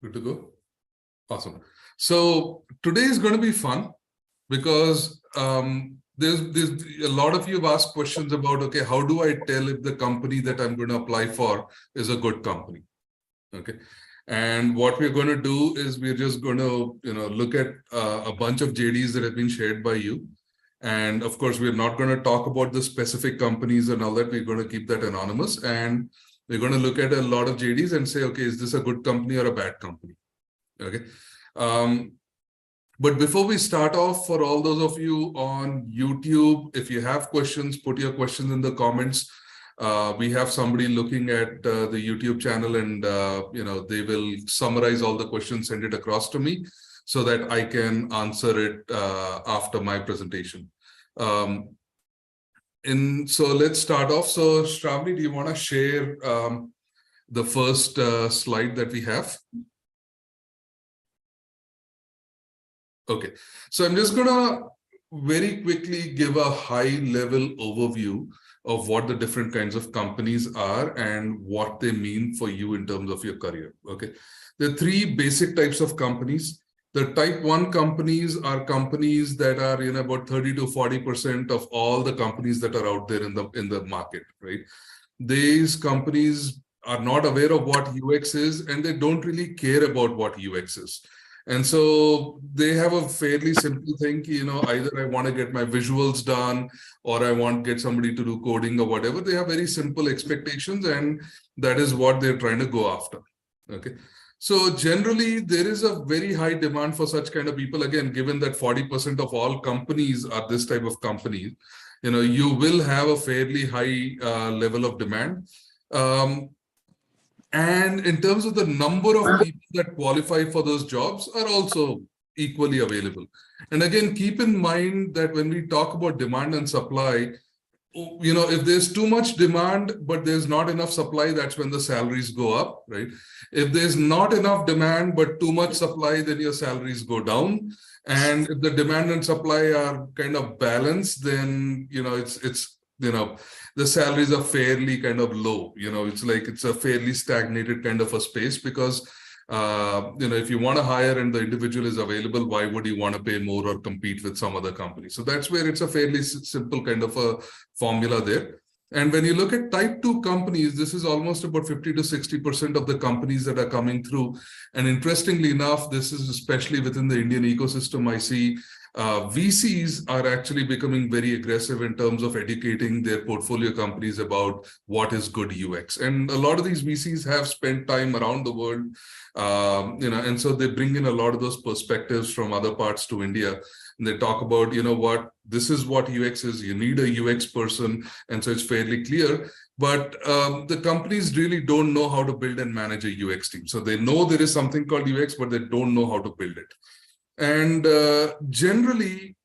Good to go? Awesome. So today is going to be fun because there's a lot of you have asked questions about, okay, how do I tell if the company that I'm going to apply for is a good company? Okay. And what we're going to do is we're just going to, look at a bunch of JDs that have been shared by you. And of course, we're not going to talk about the specific companies and all that. We're going to keep that anonymous. And we're going to look at a lot of JDs and say, okay, is this a good company or a bad company? Okay. But before we start off, for all those of you on YouTube, if you have questions, put your questions in the comments. We have somebody looking at the YouTube channel, and they will summarize all the questions, send it across to me so that I can answer it after my presentation. So let's start off. So Shravani, do you want to share the first slide that we have? Okay, so I'm just going to very quickly give a high-level overview of what the different kinds of companies are and what they mean for you in terms of your career. Okay, there are three basic types of companies. The type 1 companies are companies that are about 30 to 40% of all the companies that are out there in the market, right? These companies are not aware of what UX is, and they don't really care about what UX is. And so they have a fairly simple thing, either I want to get my visuals done or I want to get somebody to do coding or whatever. They have very simple expectations, and that is what they're trying to go after. Okay. So generally, there is a very high demand for such kind of people. Again, given that 40% of all companies are this type of companies, you will have a fairly high level of demand. And in terms of the number of people that qualify for those jobs are also equally available. And again, keep in mind that when we talk about demand and supply, if there's too much demand, but there's not enough supply, that's when the salaries go up, right? If there's not enough demand, but too much supply, then your salaries go down. And if the demand and supply are kind of balanced, then, the salaries are fairly kind of low. It's like it's a fairly stagnated kind of a space because, if you want to hire and the individual is available, why would you want to pay more or compete with some other company? So that's where it's a fairly simple kind of a formula there. And when you look at type 2 companies, this is almost about 50 to 60% of the companies that are coming through. And interestingly enough, this is especially within the Indian ecosystem, I see VCs are actually becoming very aggressive in terms of educating their portfolio companies about what is good UX. And a lot of these VCs have spent time around the world, and so they bring in a lot of those perspectives from other parts to India. And they talk about, this is what UX is. You need a UX person. And so it's fairly clear. But the companies really don't know how to build and manage a UX team. So they know there is something called UX, but they don't know how to build it. And generally,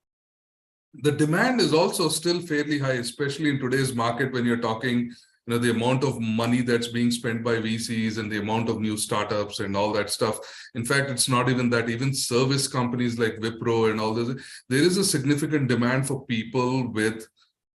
the demand is also still fairly high, especially in today's market when you're talking, the amount of money that's being spent by VCs and the amount of new startups and all that stuff. In fact, it's not even that. Even service companies like Wipro and all this, there is a significant demand for people with,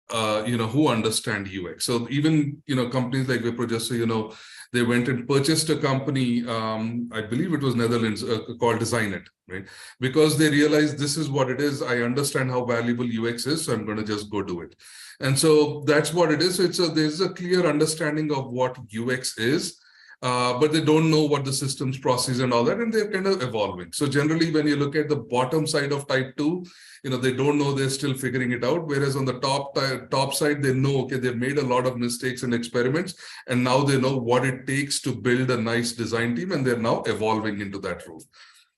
who understand UX. So even, companies like Wipro, just so they went and purchased a company, I believe it was Netherlands, called Design It, right? Because they realized this is what it is. I understand how valuable UX is, so I'm going to just go do it. And so that's what it is. So there's a clear understanding of what UX is, but they don't know what the systems, process and all that, and they're kind of evolving. So generally, when you look at the bottom side of type 2, they don't know, they're still figuring it out. Whereas on the top side, they know, okay, they've made a lot of mistakes and experiments, and now they know what it takes to build a nice design team, and they're now evolving into that role.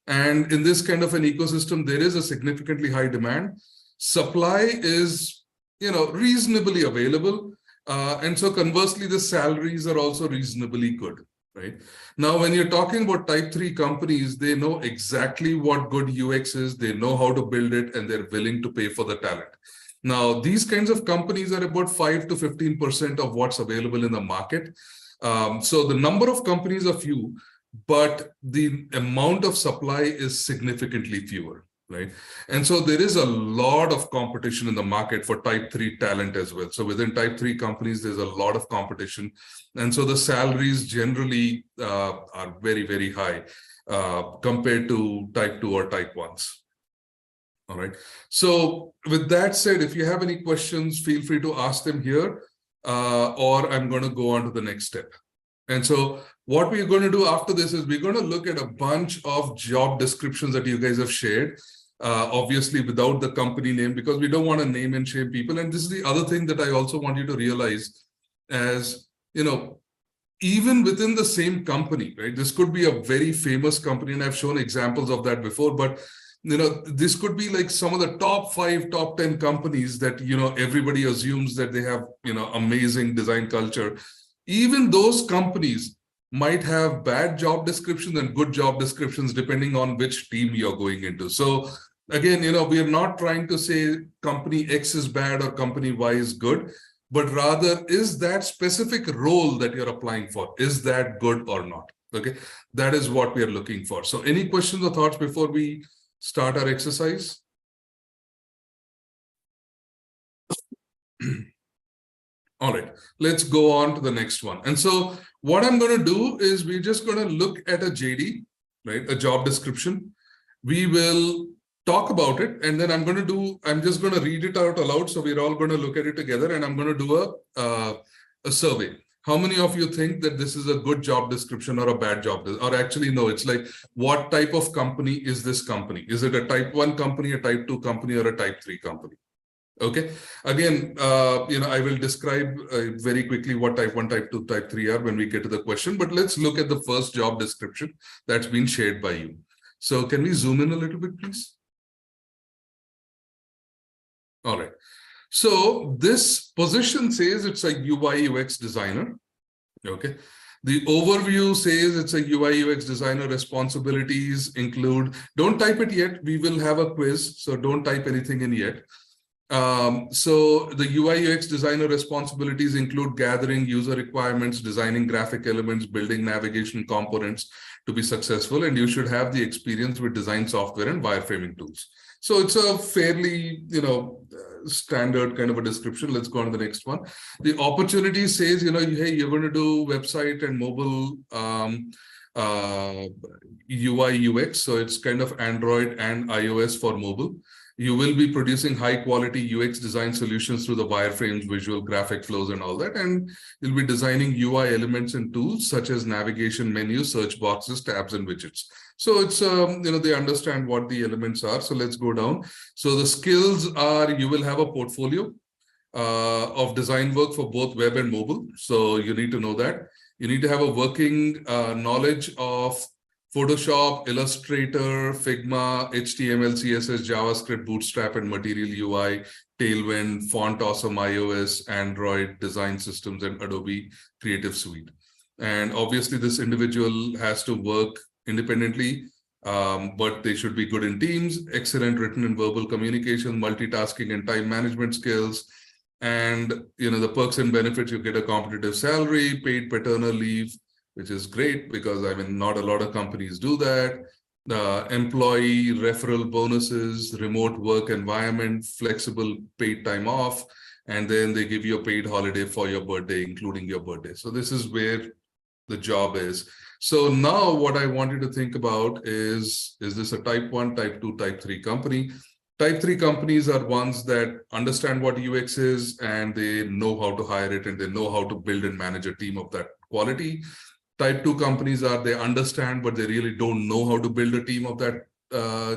And in this kind of an ecosystem, there is a significantly high demand. Supply is, reasonably available. And so conversely, the salaries are also reasonably good. Right? Now, when you're talking about type 3 companies, they know exactly what good UX is, they know how to build it, and they're willing to pay for the talent. Now, these kinds of companies are about 5 to 15% of what's available in the market. So the number of companies are few, but the amount of supply is significantly fewer. Right. And so there is a lot of competition in the market for type 3 talent as well. So within type 3 companies, there's a lot of competition. And so the salaries generally are very, very high. compared to type 2 or type 1s. All right. So with that said, if you have any questions, feel free to ask them here, or I'm going to go on to the next step. And so what we're going to do after this is we're going to look at a bunch of job descriptions that you guys have shared, obviously without the company name, because we don't want to name and shame people. And this is the other thing that I also want you to realize, as you know, even within the same company, right? This could be a very famous company, and I've shown examples of that before, but this could be like some of the top 5, top 10 companies that, everybody assumes that they have, amazing design culture. Even those companies might have bad job descriptions and good job descriptions, depending on which team you're going into. So again, we are not trying to say company X is bad or company Y is good, but rather, is that specific role that you're applying for, is that good or not? Okay, that is what we are looking for. So any questions or thoughts before we start our exercise? All right, let's go on to the next one. And so what I'm going to do is we're just going to look at a JD, right? A job description. We will talk about it, and then I'm just going to read it out aloud. So we're all going to look at it together, and I'm going to do a survey. How many of you think that this is a good job description or a bad job? Or actually, no, it's like, what type of company is this company? Is it a type 1 company, a type 2 company, or a type 3 company? Okay. Again, I will describe very quickly what type 1, type 2, type 3 are when we get to the question, but let's look at the first job description that's been shared by you. So can we zoom in a little bit, please? All right. So this position says it's a UI UX designer. Okay. The overview says it's a UI UX designer. Responsibilities include, don't type it yet. We will have a quiz, so don't type anything in yet. So the UI UX designer responsibilities include gathering user requirements, designing graphic elements, building navigation components to be successful, and you should have the experience with design software and wireframing tools. So it's a fairly, standard kind of a description. Let's go on to the next one. The opportunity says, hey, you're going to do website and mobile UI UX. So it's kind of Android and iOS for mobile. You will be producing high quality UX design solutions through the wireframes, visual graphic flows, and all that. And you'll be designing UI elements and tools such as navigation menus, search boxes, tabs, and widgets. So it's, they understand what the elements are. So let's go down. So the skills are, you will have a portfolio of design work for both web and mobile. So you need to know that. You need to have a working knowledge of Photoshop, Illustrator, Figma, HTML, CSS, JavaScript, Bootstrap, and Material UI, Tailwind, Font Awesome, iOS, Android, design systems, and Adobe Creative Suite. And obviously, this individual has to work independently, but they should be good in teams, excellent written and verbal communication, multitasking, and time management skills. And, the perks and benefits, you get a competitive salary, paid paternal leave, which is great because, not a lot of companies do that. Employee referral bonuses, remote work environment, flexible paid time off, and then they give you a paid holiday for your birthday, including your birthday. So this is where the job is. So now what I want you to think about is this a type 1, type 2, type 3 company? Type 3 companies are ones that understand what UX is, and they know how to hire it, and they know how to build and manage a team of that quality. Type 2 companies are, they understand, but they really don't know how to build a team of that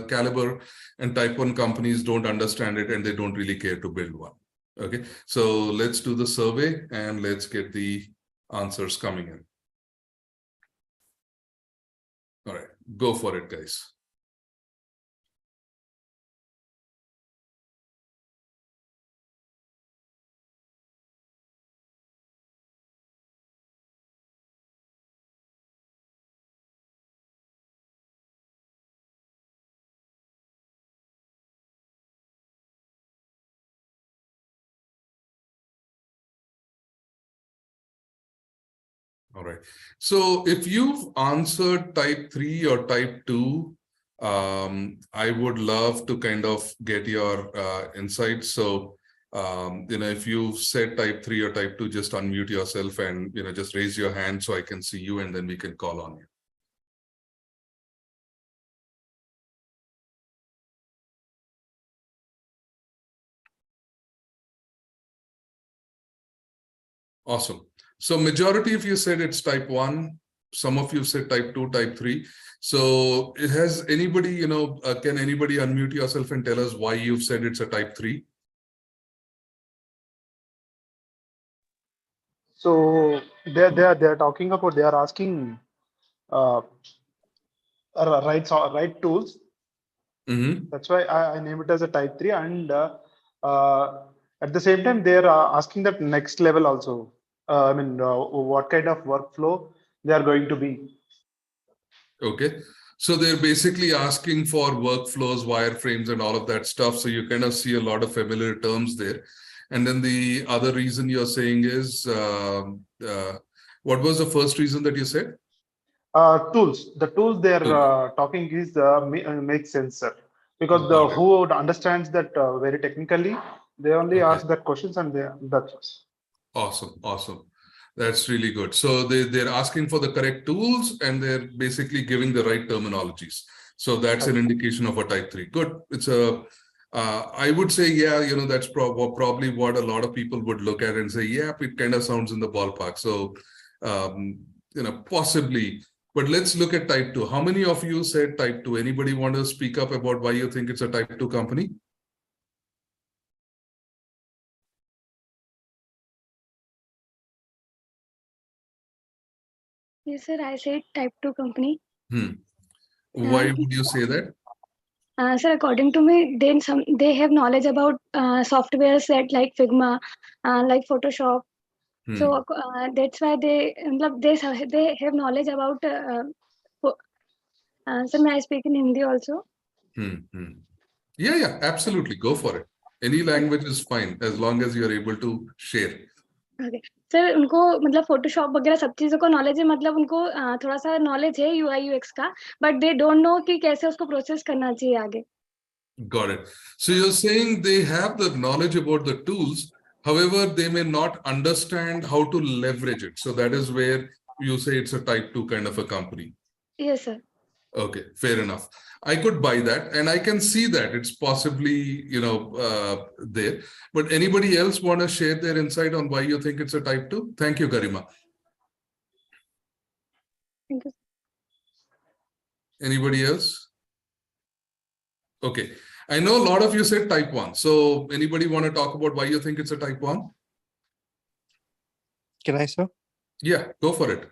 caliber. And type 1 companies don't understand it, and they don't really care to build one. Okay, so let's do the survey and let's get the answers coming in. All right, go for it, guys. All right. So if you've answered type 3 or type 2, I would love to kind of get your insights. So, if you've said type 3 or type 2, just unmute yourself and, just raise your hand so I can see you, and then we can call on you. Awesome. So majority of you said it's type 1. Some of you said type 2, type 3. So has anybody, can anybody unmute yourself and tell us why you've said it's a type 3? So they're talking about, they are asking right tools. Mm-hmm. That's why I name it as a type 3. And at the same time, they're asking that next level also. What kind of workflow they are going to be. Okay. So they're basically asking for workflows, wireframes, and all of that stuff. So you kind of see a lot of familiar terms there. And then the other reason you're saying is, what was the first reason that you said? Tools. The tools they're talking is make sense, sir. Because the who understands that very technically, they only ask that questions and that's awesome. Awesome. That's really good. So they're asking for the correct tools and they're basically giving the right terminologies. So that's an indication of a type 3. Good. It's I would say, yeah, that's probably what a lot of people would look at and say, yeah, it kind of sounds in the ballpark. So, possibly. But let's look at type 2. How many of you said type 2? Anybody want to speak up about why you think it's a type 2 company? Yes, sir. I said type 2 company. Why would you say that? Sir, according to me, they have knowledge about softwares that like Figma, like Photoshop. So that's why they have knowledge about. Sir, may I speak in Hindi also? Yeah, absolutely. Go for it. Any language is fine as long as you're able to share. Okay. Sir उनको मतलब Photoshop वगैरह सब चीजों का knowledge है, मतलब उनको थोड़ा सा नॉलेज है यूआई यूएक्स का, बट दे डोंट नो कि कैसे उसको प्रोसेस करना चाहिए आगे. Got it. So you're saying they have the knowledge about the tools, however, they may not understand how to leverage it. So that is where you say it's a type 2 kind of a company. Yes, sir. Okay, fair enough. I could buy that and I can see that it's possibly, there. But anybody else want to share their insight on why you think it's a type 2? Thank you, Garima. Thank you. Anybody else? Okay. I know a lot of you said type 1. So anybody want to talk about why you think it's a type 1? Can I, sir? Yeah, go for it.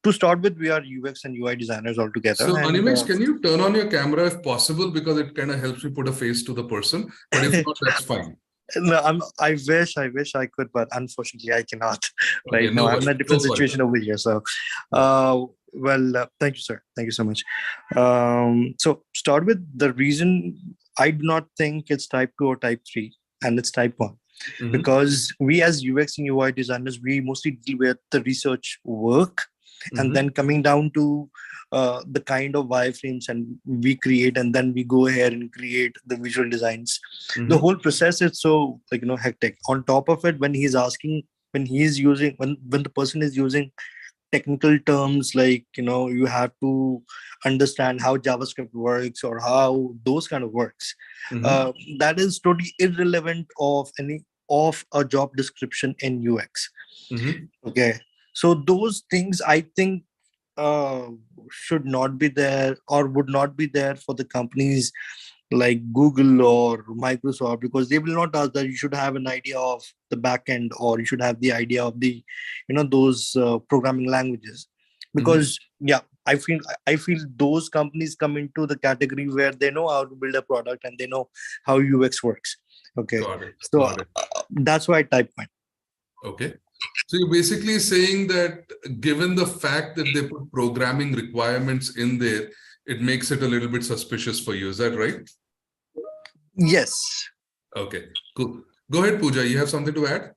To start with, we are UX and UI designers all together. So Animex, can you turn on your camera if possible, because it kind of helps me put a face to the person, but if not, that's fine. No, I wish I could, but unfortunately I cannot. Okay, right now, I'm in a different situation over here. So, thank you, sir. Thank you so much. So start with the reason I do not think it's type 2 or type 3, and it's type 1. Because we as UX and UI designers, we mostly deal with the research work, and then coming down to the kind of wireframes and we create, and then we go ahead and create the visual designs. The whole process is so hectic. On top of it, when the person is using technical terms like you have to understand how JavaScript works or how those kind of works, that is totally irrelevant of a job description in UX. Okay, so those things I think should not be there or would not be there for the companies like Google or Microsoft, because they will not ask that you should have an idea of the backend or you should have the idea of the those programming languages. Because I feel those companies come into the category where they know how to build a product and they know how UX works. Okay, so that's why I type 1. Okay, so you're basically saying that given the fact that they put programming requirements in there, it makes it a little bit suspicious for you. Is that right? Yes. Okay, cool. Go ahead, Pooja. You have something to add?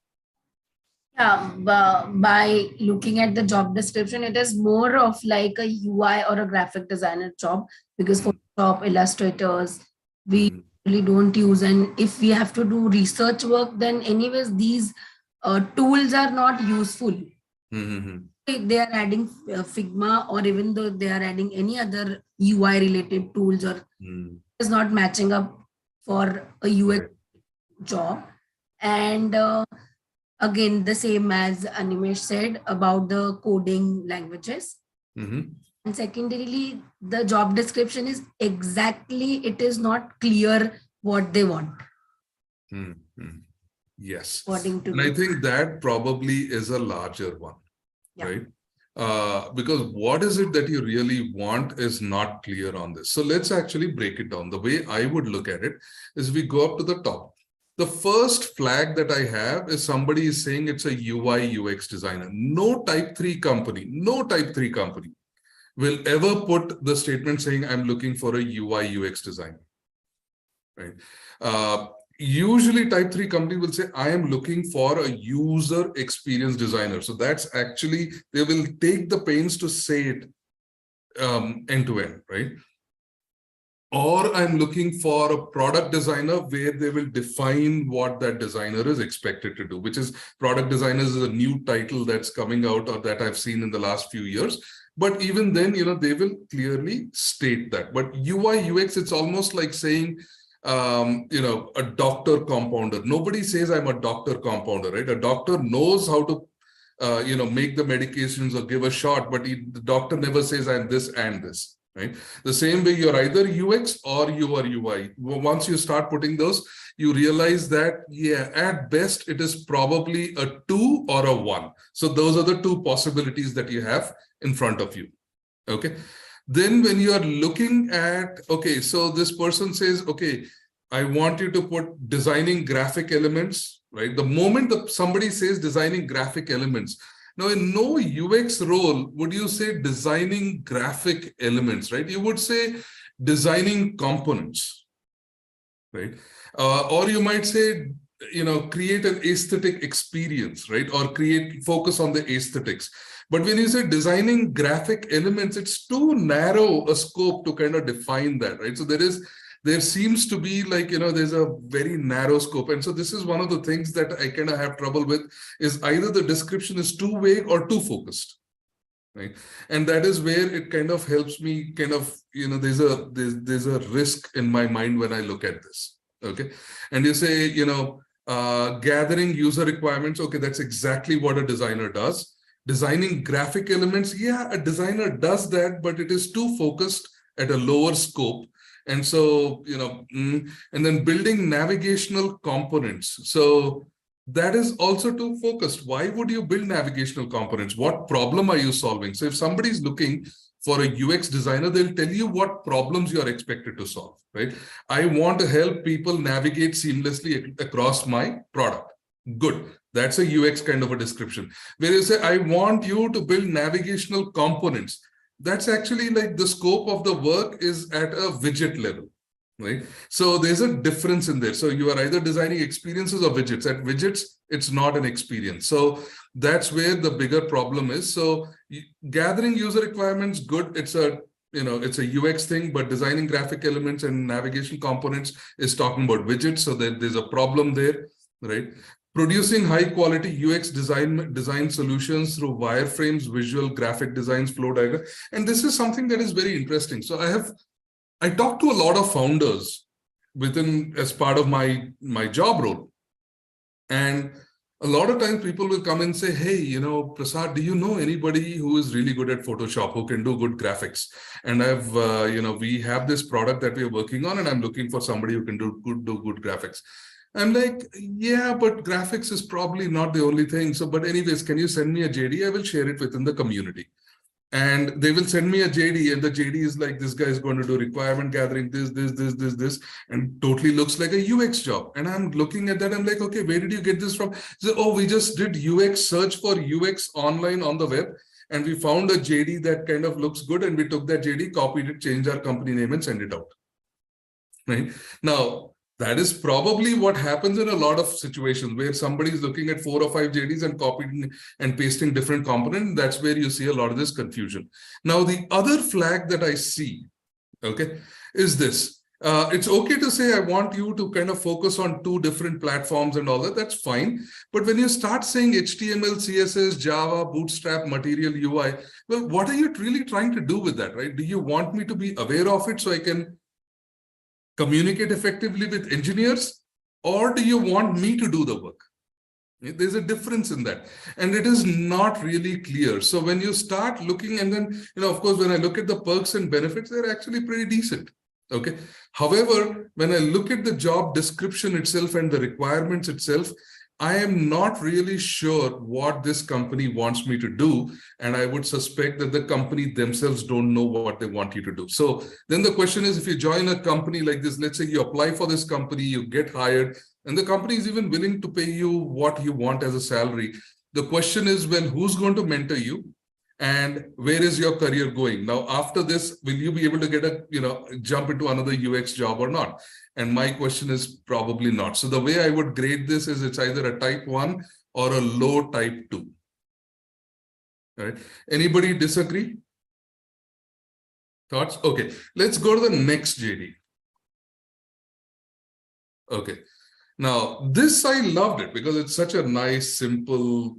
Yeah, by looking at the job description, it is more of like a UI or a graphic designer job, because Photoshop, illustrators, we really don't use. And if we have to do research work, then anyways, these tools are not useful. They are adding Figma, or even though they are adding any other UI related tools, or is not matching up for a UX job. And again, the same as Animesh said about the coding languages. And secondarily, the job description is exactly, it is not clear what they want. Yes. According to and I think that probably is a larger one, right? Because what is it that you really want is not clear on this. So let's actually break it down. The way I would look at it is we go up to the top. The first flag that I have is somebody is saying it's a UI UX designer. No type 3 company will ever put the statement saying I'm looking for a UI UX designer, right? Usually type 3 company will say I am looking for a user experience designer. So that's actually, they will take the pains to say it end to end, right? Or I'm looking for a product designer where they will define what that designer is expected to do, which is product designers is a new title that's coming out or that I've seen in the last few years. But even then, they will clearly state that. But UI UX, it's almost like saying, a doctor compounder. Nobody says I'm a doctor compounder, right? A doctor knows how to, make the medications or give a shot, but the doctor never says I'm this and this, right? The same way you're either UX or you are UI. Once you start putting those, you realize that, yeah, at best, it is probably a 2 or a 1. So those are the 2 possibilities that you have in front of you, okay? Then when you are looking at, okay, so this person says, okay, I want you to put designing graphic elements, right? The moment that somebody says designing graphic elements, now in no UX role would you say designing graphic elements, right? You would say designing components, right? Or you might say, create an aesthetic experience, right? Or focus on the aesthetics. But when you say designing graphic elements, it's too narrow a scope to kind of define that, right? So there seems to be like, there's a very narrow scope. And so this is one of the things that I kind of have trouble with is either the description is too vague or too focused, right? And that is where it kind of helps me kind of, there's a risk in my mind when I look at this, okay? And you say, gathering user requirements, okay, that's exactly what a designer does. Designing graphic elements, yeah, a designer does that, but it is too focused at a lower scope. And so, and then building navigational components. So that is also too focused. Why would you build navigational components? What problem are you solving? So if somebody's looking for a UX designer, they'll tell you what problems you are expected to solve, right? I want to help people navigate seamlessly across my product. Good. That's a UX kind of a description. Where you say, I want you to build navigational components. That's actually like the scope of the work is at a widget level, right? So there's a difference in there. So you are either designing experiences or widgets. At widgets, it's not an experience. So that's where the bigger problem is. So gathering user requirements, good. It's a UX thing, but designing graphic elements and navigation components is talking about widgets. So there's a problem there, right? Producing high quality UX design solutions through wireframes, visual graphic designs, flow diagram. And this is something that is very interesting. So I talk to a lot of founders as part of my job role. And a lot of times people will come and say, hey, Prasad, do you know anybody who is really good at Photoshop, who can do good graphics? And we have this product that we're working on and I'm looking for somebody who can do good graphics. I'm like, yeah, but graphics is probably not the only thing. So, but anyways, can you send me a JD? I will share it within the community. And they will send me a JD and the JD is like, this guy is going to do requirement gathering, this, and totally looks like a UX job. And I'm looking at that. I'm like, okay, where did you get this from? So, oh, we just did UX search for UX online on the web. And we found a JD that kind of looks good. And we took that JD, copied it, changed our company name and sent it out. Right now, that is probably what happens in a lot of situations where somebody is looking at 4 or 5 JDs and copying and pasting different components. That's where you see a lot of this confusion. Now, the other flag that I see, okay, is this. It's okay to say, I want you to kind of focus on 2 different platforms and all that. That's fine. But when you start saying HTML, CSS, Java, Bootstrap, Material, UI, well, what are you really trying to do with that, right? Do you want me to be aware of it so I can communicate effectively with engineers, or do you want me to do the work, There's a difference in that, and it is not really clear. So when you start looking, and then, of course, when I look at the perks and benefits, they're actually pretty decent. Okay. However, when I look at the job description itself and the requirements itself, I am not really sure what this company wants me to do. And I would suspect that the company themselves don't know what they want you to do. So then the question is, if you join a company like this, let's say you apply for this company, you get hired, and the company is even willing to pay you what you want as a salary. The question is, well, who's going to mentor you? And where is your career going? Now, after this, will you be able to get a, jump into another UX job or not? And my question is probably not. So the way I would grade this is it's either a type 1 or a low type 2. All right. Anybody disagree? Thoughts? Okay. Let's go to the next JD. Okay. Now, this I loved it because it's such a nice, simple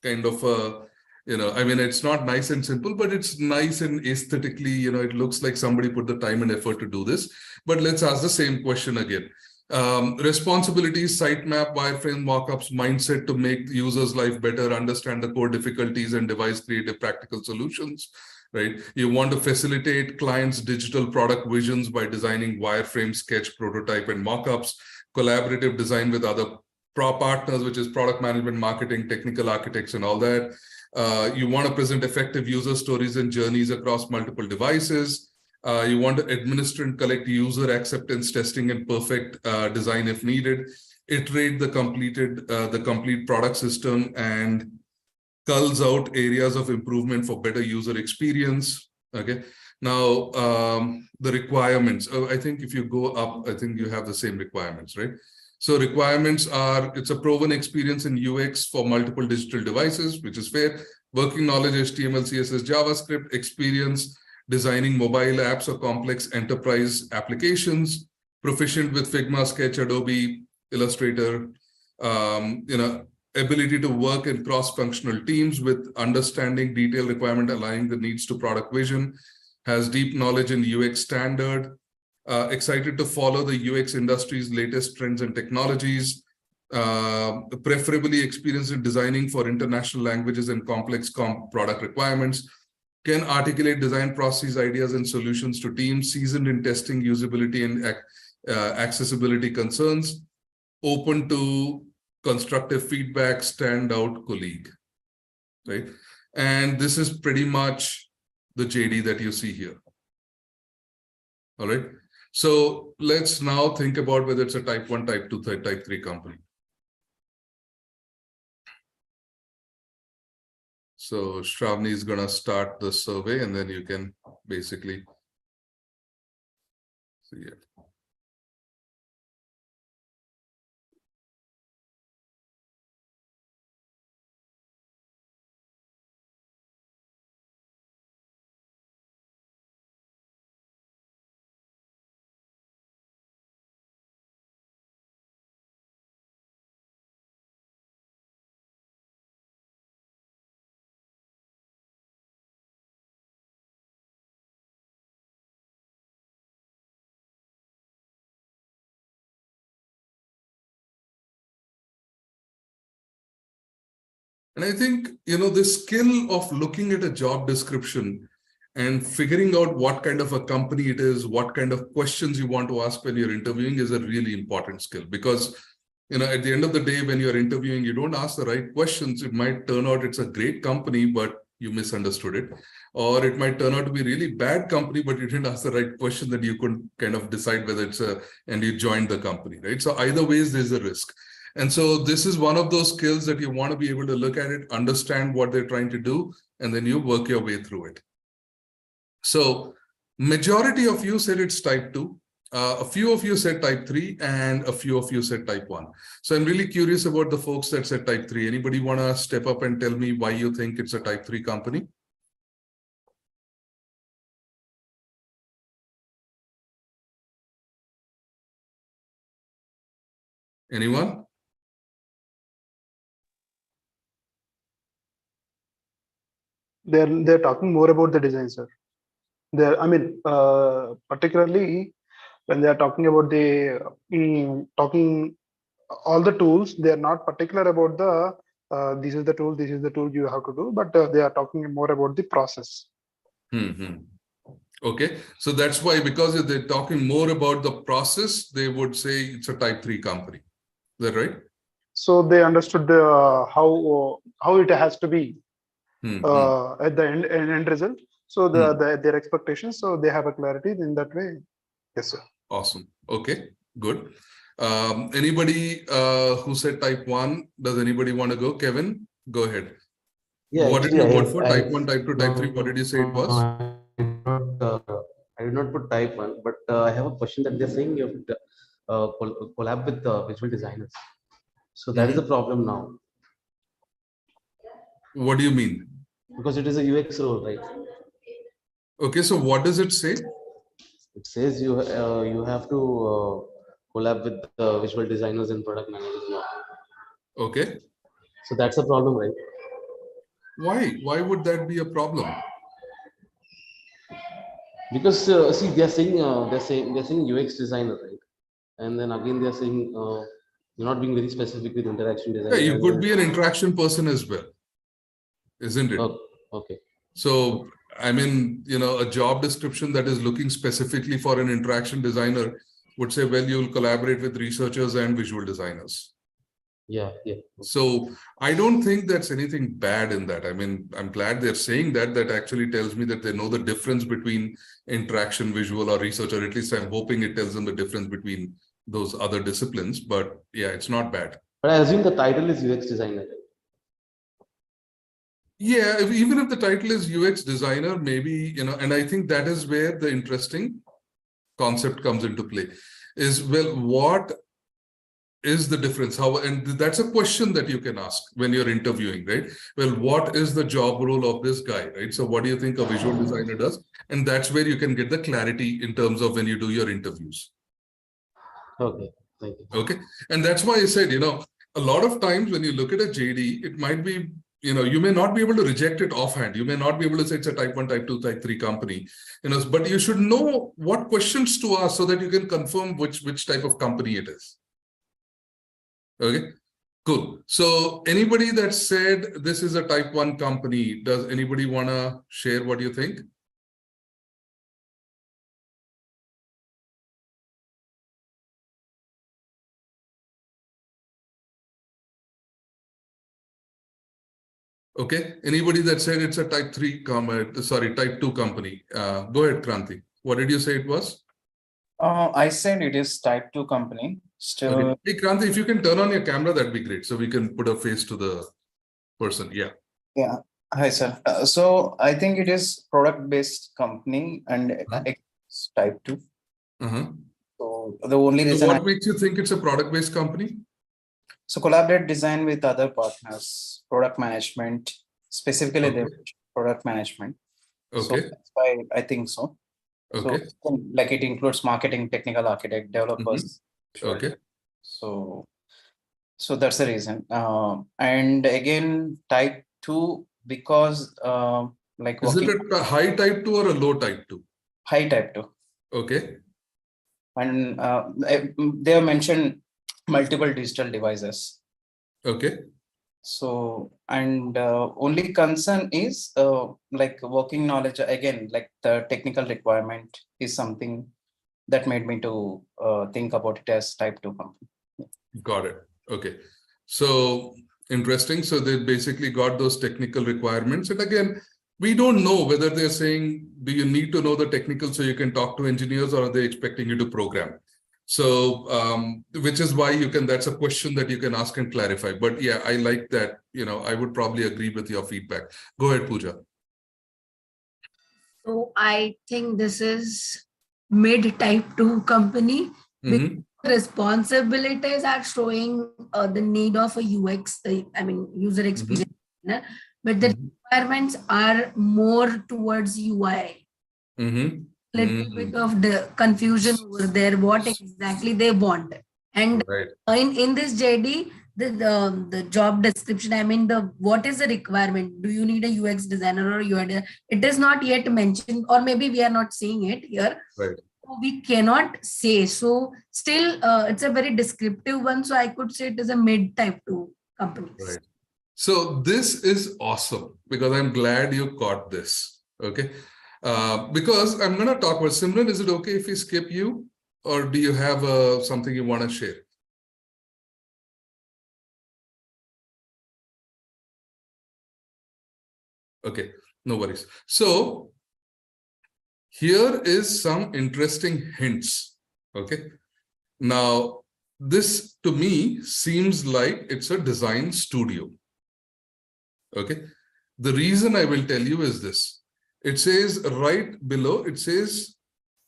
kind of a, it's not nice and simple, but it's nice and aesthetically, it looks like somebody put the time and effort to do this. But let's ask the same question again. Responsibilities, sitemap, wireframe mockups, mindset to make users' life better, understand the core difficulties and devise creative practical solutions, right? You want to facilitate clients' digital product visions by designing wireframe, sketch, prototype, and mockups, collaborative design with other partners, which is product management, marketing, technical architects, and all that. You want to present effective user stories and journeys across multiple devices. You want to administer and collect user acceptance testing and perfect design if needed. Iterate the complete product system and culls out areas of improvement for better user experience. Okay. Now, the requirements. I think if you go up, I think you have the same requirements, right? So requirements are, it's a proven experience in UX for multiple digital devices, which is fair. Working knowledge, HTML, CSS, JavaScript, experience designing mobile apps or complex enterprise applications, proficient with Figma, Sketch, Adobe, Illustrator, ability to work in cross-functional teams with understanding detailed requirement, aligning the needs to product vision, has deep knowledge in UX standard, excited to follow the UX industry's latest trends and technologies, preferably experienced in designing for international languages and complex product requirements, can articulate design processes, ideas, and solutions to teams, seasoned in testing, usability, and accessibility concerns, open to constructive feedback, standout colleague, right? And this is pretty much the JD that you see here. All right. So let's now think about whether it's a type 1, type 2, type 3 company. So Shravani is going to start the survey, and then you can basically see it. And I think, the skill of looking at a job description and figuring out what kind of a company it is, what kind of questions you want to ask when you're interviewing is a really important skill. Because, at the end of the day, when you're interviewing, you don't ask the right questions. It might turn out it's a great company, but you misunderstood it. Or it might turn out to be a really bad company, but you didn't ask the right question that you couldn't kind of decide whether it's and you joined the company, right? So either ways, there's a risk. And so this is one of those skills that you want to be able to look at it, understand what they're trying to do, and then you work your way through it. So majority of you said it's type 2. A few of you said type 3, and a few of you said type 1. So I'm really curious about the folks that said type 3. Anybody want to step up and tell me why you think it's a type 3 company? Anyone? They're talking more about the design, sir. Particularly when they are talking about the talking all the tools. They are not particular about the this is the tool you have to do, but they are talking more about the process. Okay, so that's why, because if they're talking more about the process, they would say it's a type 3 company. Is that right? So they understood the how it has to be at the end result. So their expectations. So they have a clarity in that way. Yes, sir. Awesome. Okay, good. Anybody who said type 1? Does anybody want to go? Kevin, go ahead. Yeah, What did you vote for? Type 1, type 2, type 3? What did you say it was? I did not put type 1, but I have a question that they're saying you have to collab with visual designers. So that is the problem now. What do you mean? Because it is a UX role, right? Okay, so what does it say? It says you have to collab with visual designers and product managers now. Okay. So that's a problem, right? Why? Why would that be a problem? Because see, they're saying UX designer, right? And then again they're saying you're not being very specific with interaction design. Yeah, you could be an interaction person as well, isn't it? Oh, okay. So, I mean, a job description that is looking specifically for an interaction designer would say, well, you'll collaborate with researchers and visual designers. Yeah. So I don't think that's anything bad in that. I mean, I'm glad they're saying that. That actually tells me that they know the difference between interaction, visual, or research, or at least I'm hoping it tells them the difference between those other disciplines. But yeah, it's not bad. But I assume the title is UX designer, right? Yeah, even if the title is UX designer, maybe, and I think that is where the interesting concept comes into play is, well, what is the difference? How, and that's a question that you can ask when you're interviewing, right? Well, what is the job role of this guy, right? So what do you think a visual designer does? And that's where you can get the clarity in terms of when you do your interviews. Okay, thank you. Okay, and that's why I said, a lot of times when you look at a JD, it might be, you may not be able to reject it offhand. You may not be able to say it's a type 1, type 2, type 3 company, but you should know what questions to ask so that you can confirm which type of company it is. Okay, cool. So anybody that said this is a type 1 company, does anybody want to share what you think? Okay, anybody that said it's a type 3 type 2 company. Go ahead, Kranti. What did you say it was? I said it is type 2 company. Still, okay. Hey, Kranti, if you can turn on your camera, that'd be great. So we can put a face to the person. Yeah. Yeah. Hi, sir. So I think it is product-based company and it's type 2. So the only reason. So what makes you think it's a product-based company? So collaborate design with other partners, product management, specifically the product management. Okay. So that's why I think so. Okay. So like it includes marketing, technical architect, developers. Okay. So that's the reason. And again, type 2 because like is it a high type 2 or a low type 2? High type 2. Okay. And they have mentioned multiple digital devices. Okay. So, and only concern is like working knowledge, again, like the technical requirement is something that made me to think about it as type 2 company. Got it. Okay. So interesting. So they basically got those technical requirements. And again, we don't know whether they're saying, do you need to know the technical so you can talk to engineers, or are they expecting you to program? So, which is why that's a question that you can ask and clarify. But yeah, I like that. I would probably agree with your feedback. Go ahead, Pooja. So I think this is mid type 2 company. Responsibilities are showing the need of a UX, user experience, but the requirements are more towards UI. Little bit of the confusion over there, what exactly they want. And in this JD, the job description, what is the requirement? Do you need a UX designer or it is not yet mentioned, or maybe we are not seeing it here. Right. we cannot say. So still, it's a very descriptive one. So I could say it is a mid type 2 companies. Right. So this is awesome because I'm glad you caught this. Okay. Because I'm going to talk about Simran. Is it okay if we skip you, or do you have something you want to share? Okay, no worries. So here is some interesting hints. Okay. Now, this to me seems like it's a design studio. Okay. The reason I will tell you is this. It says right below, it says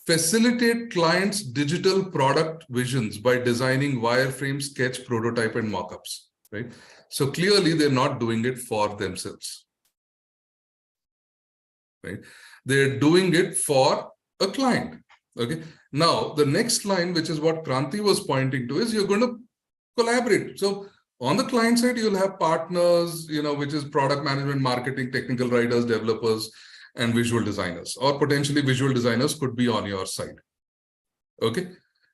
facilitate clients' digital product visions by designing wireframe, sketch, prototype, and mockups. Right. So clearly they're not doing it for themselves. Right. They're doing it for a client. Okay. Now, the next line, which is what Kranti was pointing to, is you're going to collaborate. So on the client side, you'll have partners, which is product management, marketing, technical writers, developers, and visual designers, or potentially visual designers could be on your side. Okay.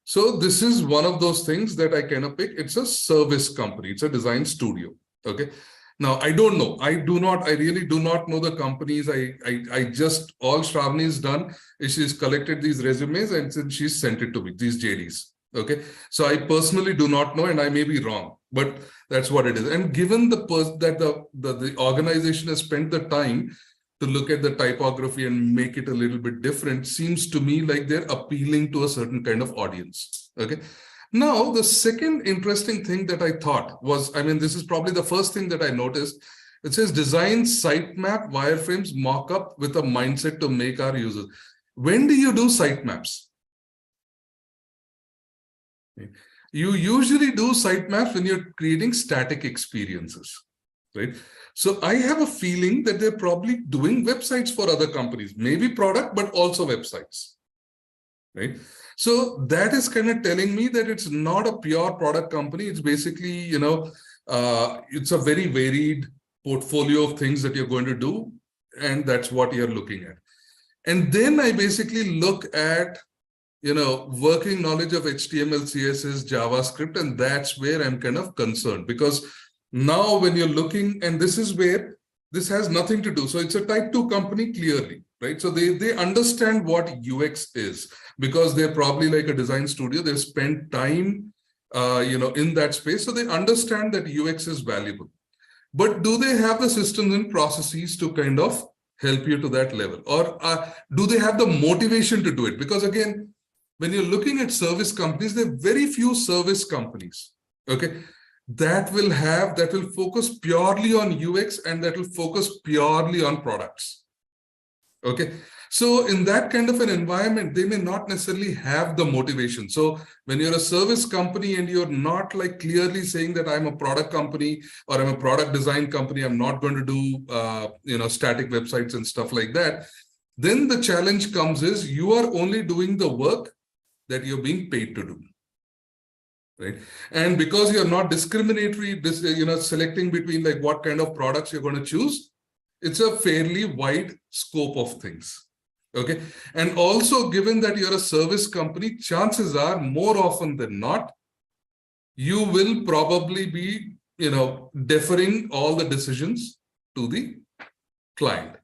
So this is one of those things that I kind of pick. It's a service company. It's a design studio. Okay. Now, I don't know. I really do not know the companies. I just, all Shravani's done is she's collected these resumes and she's sent it to me, these JDs. Okay. So I personally do not know, and I may be wrong, but that's what it is. And given the organization has spent the time to look at the typography and make it a little bit different, seems to me like they're appealing to a certain kind of audience. Okay. Now, the second interesting thing that I thought was, this is probably the first thing that I noticed. It says design sitemap, wireframes, mockup with a mindset to make our users. When do you do sitemaps? You usually do sitemaps when you're creating static experiences, right? So I have a feeling that they're probably doing websites for other companies, maybe product, but also websites, right? So that is kind of telling me that it's not a pure product company. It's basically, it's a very varied portfolio of things that you're going to do. And that's what you're looking at. And then I basically look at, working knowledge of HTML, CSS, JavaScript, and that's where I'm kind of concerned, because now when you're looking, and this is where this has nothing to do. So it's a type 2 company, clearly, right? So they understand what UX is, because they're probably like a design studio. They've spent time, in that space. So they understand that UX is valuable. But do they have the systems and processes to kind of help you to that level? Or do they have the motivation to do it? Because again, when you're looking at service companies, there are very few service companies, okay, that will focus purely on UX and that will focus purely on products. Okay. So in that kind of an environment, they may not necessarily have the motivation. So when you're a service company and you're not like clearly saying that I'm a product company or I'm a product design company, I'm not going to do, static websites and stuff like that, then the challenge comes is you are only doing the work that you're being paid to do. Right. And because you're not discriminatory, selecting between like what kind of products you're going to choose, it's a fairly wide scope of things. Okay. And also, given that you're a service company, chances are more often than not, you will probably be, deferring all the decisions to the client.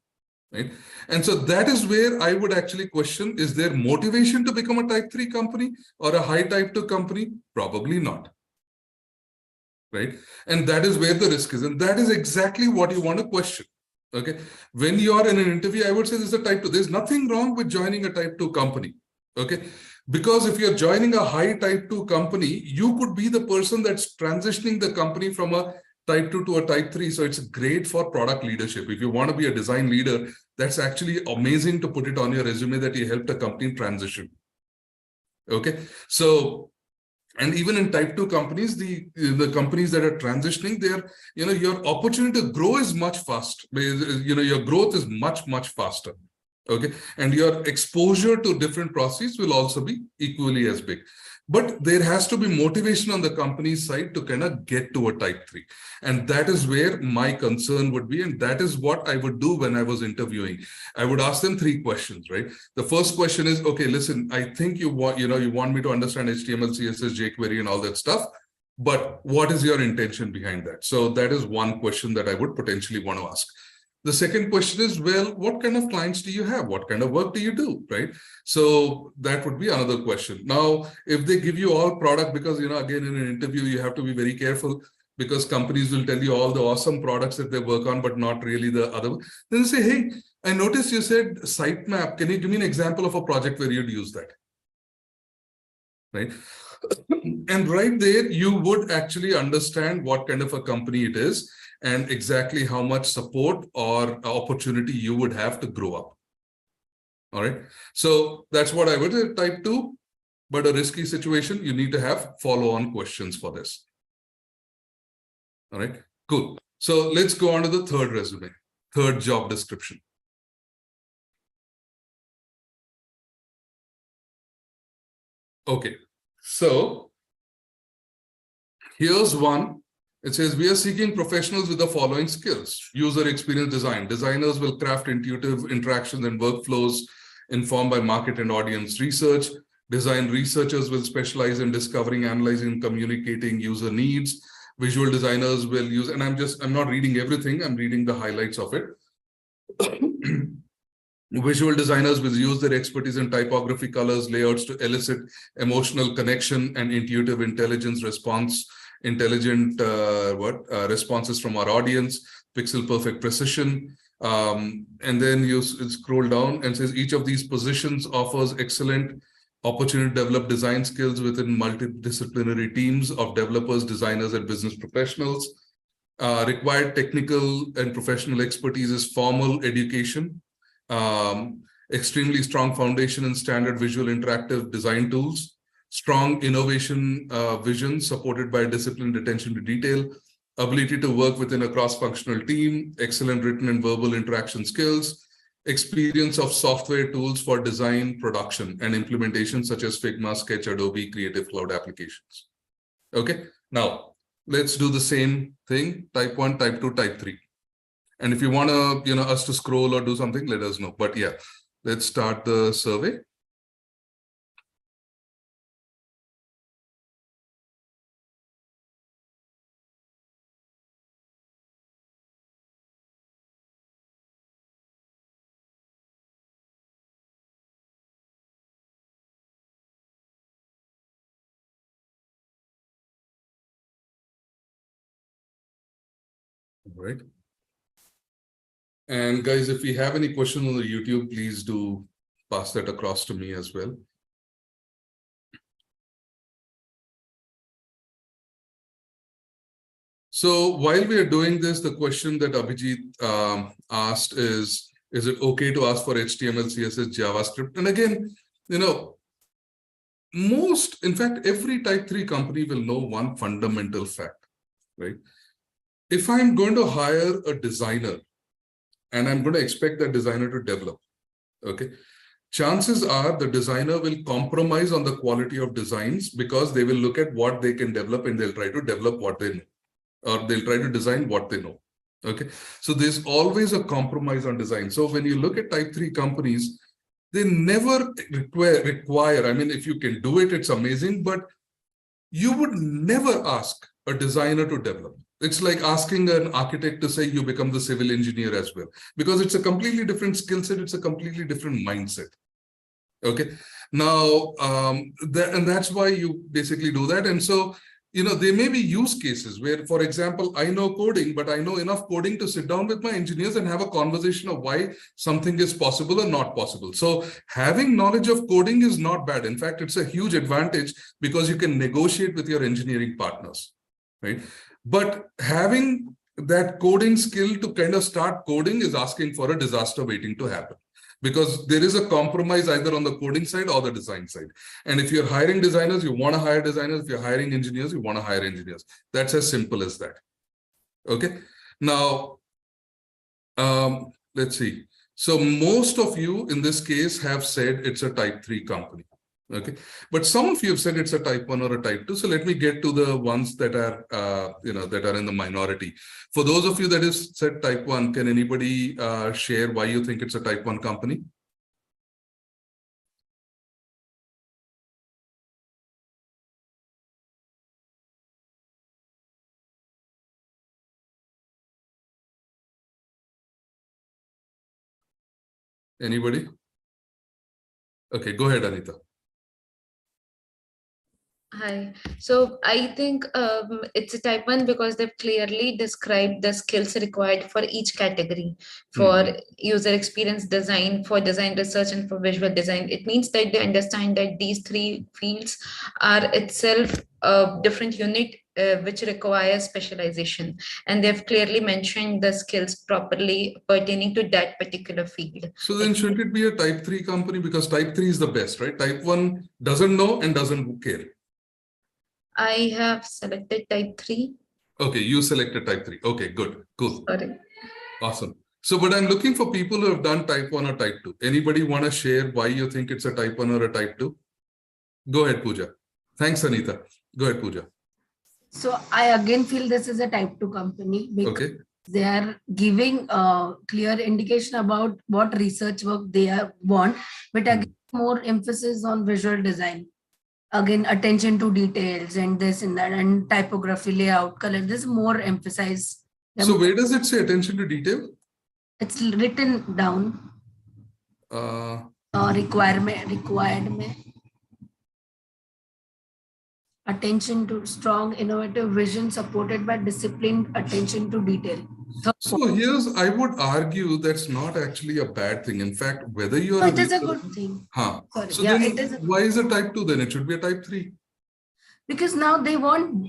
Right. And so that is where I would actually question, is there motivation to become a type 3 company or a high type 2 company? Probably not. Right. And that is where the risk is. And that is exactly what you want to question. Okay. When you are in an interview, I would say this is a type 2. There's nothing wrong with joining a type 2 company. Okay. Because if you're joining a high type 2 company, you could be the person that's transitioning the company from a type 2 to a type 3. So it's great for product leadership. If you want to be a design leader, that's actually amazing to put it on your resume that you helped a company transition. Okay. So, and even in type 2 companies, the companies that are transitioning, your opportunity to grow is much faster. Your growth is much, much faster. Okay, and your exposure to different processes will also be equally as big. But there has to be motivation on the company's side to kind of get to a type 3. And that is where my concern would be. And that is what I would do when I was interviewing. I would ask them 3 questions, right? The first question is, okay, listen, I think you want me to understand HTML, CSS, jQuery and all that stuff. But what is your intention behind that? So that is one question that I would potentially want to ask. The second question is, well, what kind of clients do you have? What kind of work do you do, right? So that would be another question. Now, if they give you all product, because, again, in an interview, you have to be very careful because companies will tell you all the awesome products that they work on, but not really the other. Then they say, hey, I noticed you said sitemap. Can you give me an example of a project where you'd use that? Right? And right there, you would actually understand what kind of a company it is and exactly how much support or opportunity you would have to grow up. All right. So that's what I would say, type 2, but a risky situation, you need to have follow-on questions for this. All right, cool. So let's go on to the third resume, third job description. Okay, so here's one. It says, we are seeking professionals with the following skills: user experience design. Designers will craft intuitive interactions and workflows informed by market and audience research. Design researchers will specialize in discovering, analyzing, and communicating user needs. Visual designers will use, and I'm not reading everything, I'm reading the highlights of it. Visual designers will use their expertise in typography, colors, layouts to elicit emotional connection and intuitive intelligence responses from our audience, pixel perfect precision. And then you scroll down and says each of these positions offers excellent opportunity to develop design skills within multidisciplinary teams of developers, designers, and business professionals. Required technical and professional expertise is formal education, extremely strong foundation in standard visual interactive design tools, strong innovation vision supported by disciplined attention to detail, ability to work within a cross-functional team, excellent written and verbal interaction skills, experience of software tools for design, production, and implementation such as Figma, Sketch, Adobe, Creative Cloud applications. Okay, now let's do the same thing, type 1, type 2, type 3. And if you want to, us to scroll or do something, let us know. But yeah, let's start the survey. All right. And guys, if we have any questions on the YouTube, please do pass that across to me as well. So while we are doing this, the question that Abhijit asked is it okay to ask for HTML, CSS, JavaScript? And again, in fact, every type 3 company will know one fundamental fact, right? If I'm going to hire a designer and I'm going to expect that designer to develop, okay, chances are the designer will compromise on the quality of designs because they will look at what they can develop and they'll try to develop what they know, or they'll try to design what they know. Okay, so there's always a compromise on design. So when you look at type 3 companies, they never require, I mean, if you can do it, it's amazing, but you would never ask a designer to develop. It's like asking an architect to say you become the civil engineer as well, because it's a completely different skill set. It's a completely different mindset. Okay. Now, and that's why you basically do that. And so, there may be use cases where, for example, I know coding, but I know enough coding to sit down with my engineers and have a conversation of why something is possible or not possible. So having knowledge of coding is not bad. In fact, it's a huge advantage because you can negotiate with your engineering partners, right? But having that coding skill to kind of start coding is asking for a disaster waiting to happen, because there is a compromise either on the coding side or the design side. And if you're hiring designers, you want to hire designers. If you're hiring engineers, you want to hire engineers. That's as simple as that. Okay. Now, let's see. So most of you in this case have said it's a type 3 company. Okay, but some of you have said it's a type 1 or a type 2. So let me get to the ones that are, that are in the minority. For those of you that is said type 1, can anybody share why you think it's a type 1 company? Anybody? Okay, go ahead, Anita. Hi. So I think it's a type 1 because they've clearly described the skills required for each category, for user experience design, for design research, and for visual design. It means that they understand that these three fields are itself a different unit which requires specialization. And they've clearly mentioned the skills properly pertaining to that particular field. So then shouldn't it be a type 3 company, because type 3 is the best, right? Type 1 doesn't know and doesn't care. I have selected type 3. Okay, you selected type 3. Okay, good, cool. Sorry. Awesome. So, but I'm looking for people who have done type 1 or type 2. Anybody want to share why you think it's a type 1 or a type 2? Go ahead, Pooja. Thanks, Anita. Go ahead, Pooja. So I again feel this is a type 2 company because they are giving a clear indication about what research work they want, but again, more emphasis on visual design. Again, attention to details and this and that, and typography, layout, color. This is more emphasized. So where does it say attention to detail? It's written down. Required. Attention to strong, innovative vision supported by disciplined attention to detail. So I would argue that's not actually a bad thing. In fact, whether you are it is a good thing. Sorry, so yeah, then why is it type 2 then? It should be a type 3. Because now they want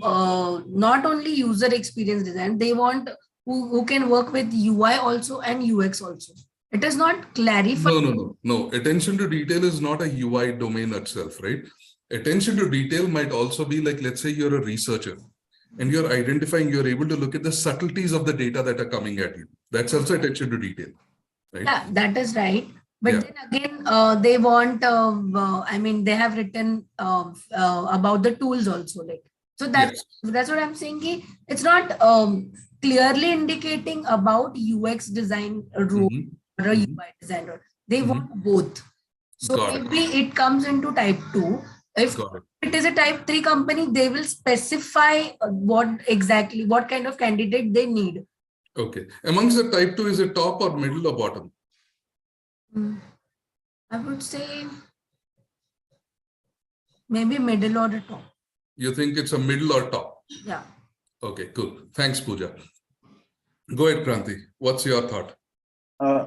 not only user experience design, they want who can work with UI also and UX also. It is not clarified. No. Attention to detail is not a UI domain itself, right? Attention to detail might also be like, let's say you're a researcher and you're identifying, you're able to look at the subtleties of the data that are coming at you. That's also attention to detail, right? Yeah, that is right. But then again, they want, I mean, they have written about the tools also. Like, so that's what I'm saying. It's not clearly indicating about UX design role or a UI designer. They want both. So maybe it comes into type 2. If it is a type 3 company, they will specify what kind of candidate they need. Okay. Amongst the type 2, is it top or middle or bottom? I would say maybe middle or top. You think it's a middle or top? Yeah. Okay, cool. Thanks, Pooja. Go ahead, Kranti. What's your thought?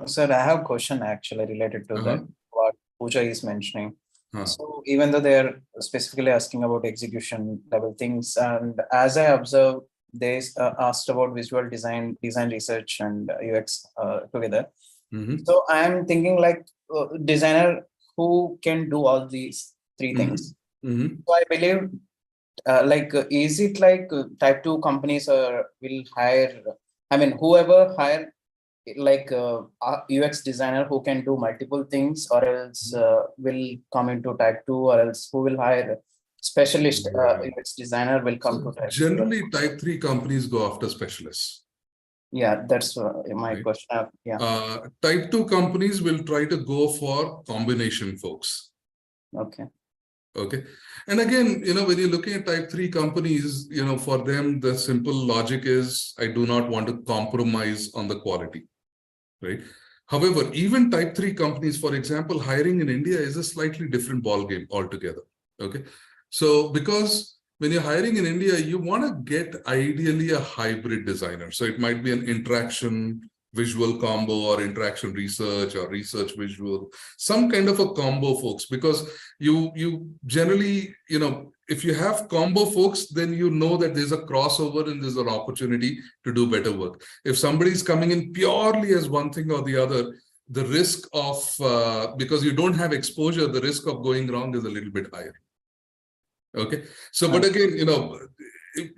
Sir, I have a question actually related to that, what Pooja is mentioning. So even though they're specifically asking about execution level things, and as I observed, they asked about visual design research and UX together. So I'm thinking like designer who can do all these three things. So I believe is it like type 2 companies will hire, I mean, whoever hire like UX designer who can do multiple things, or else will come into type 2, or else who will hire specialist UX designer will come to type 2. Generally, type 3 companies go after specialists. Yeah, that's my question. Type 2 companies will try to go for combination folks. Okay. And again, when you're looking at type 3 companies, for them, the simple logic is, I do not want to compromise on the quality, right? However, even type 3 companies, for example, hiring in India is a slightly different ballgame altogether. Okay. So because when you're hiring in India, you want to get ideally a hybrid designer. So it might be an interaction visual combo, or interaction research, or research visual, some kind of a combo folks, because you generally, if you have combo folks, then you know that there's a crossover and there's an opportunity to do better work. If somebody is coming in purely as one thing or the other, the risk of, because you don't have exposure, the risk of going wrong is a little bit higher. Okay. So, but again,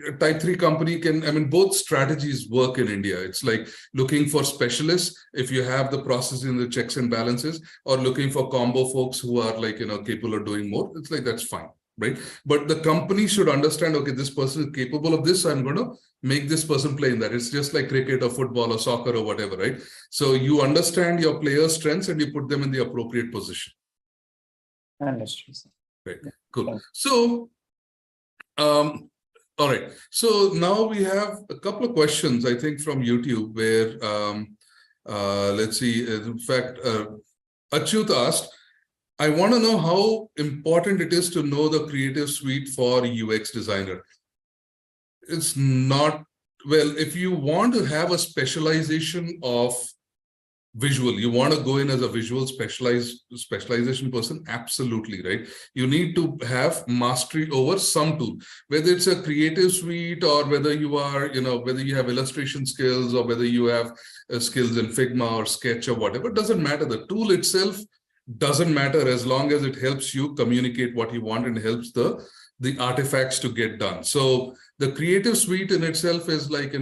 a type 3 company can, I mean, both strategies work in India. It's like looking for specialists if you have the processing, the checks and balances, or looking for combo folks who are like, capable of doing more. It's like, that's fine, right? But the company should understand, okay, this person is capable of this, so I'm going to make this person play in that. It's just like cricket or football or soccer or whatever, right? So you understand your players' strengths and you put them in the appropriate position. Understood. Right, cool. So, all right. So now we have a couple of questions, I think, from YouTube where, let's see, in fact, Achyut asked, I want to know how important it is to know the creative suite for UX designer. It's not, well, if you want to have a specialization of visual, you want to go in as a visual specialization person, absolutely, right? You need to have mastery over some tool, whether it's a creative suite or whether you are, whether you have illustration skills or whether you have skills in Figma or Sketch or whatever, it doesn't matter. The tool itself doesn't matter as long as it helps you communicate what you want and helps the artifacts to get done. So the creative suite in itself is like,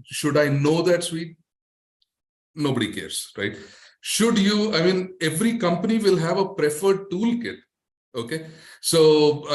should I know that suite? Nobody cares, right? Should you, I mean, every company will have a preferred toolkit. Okay. So,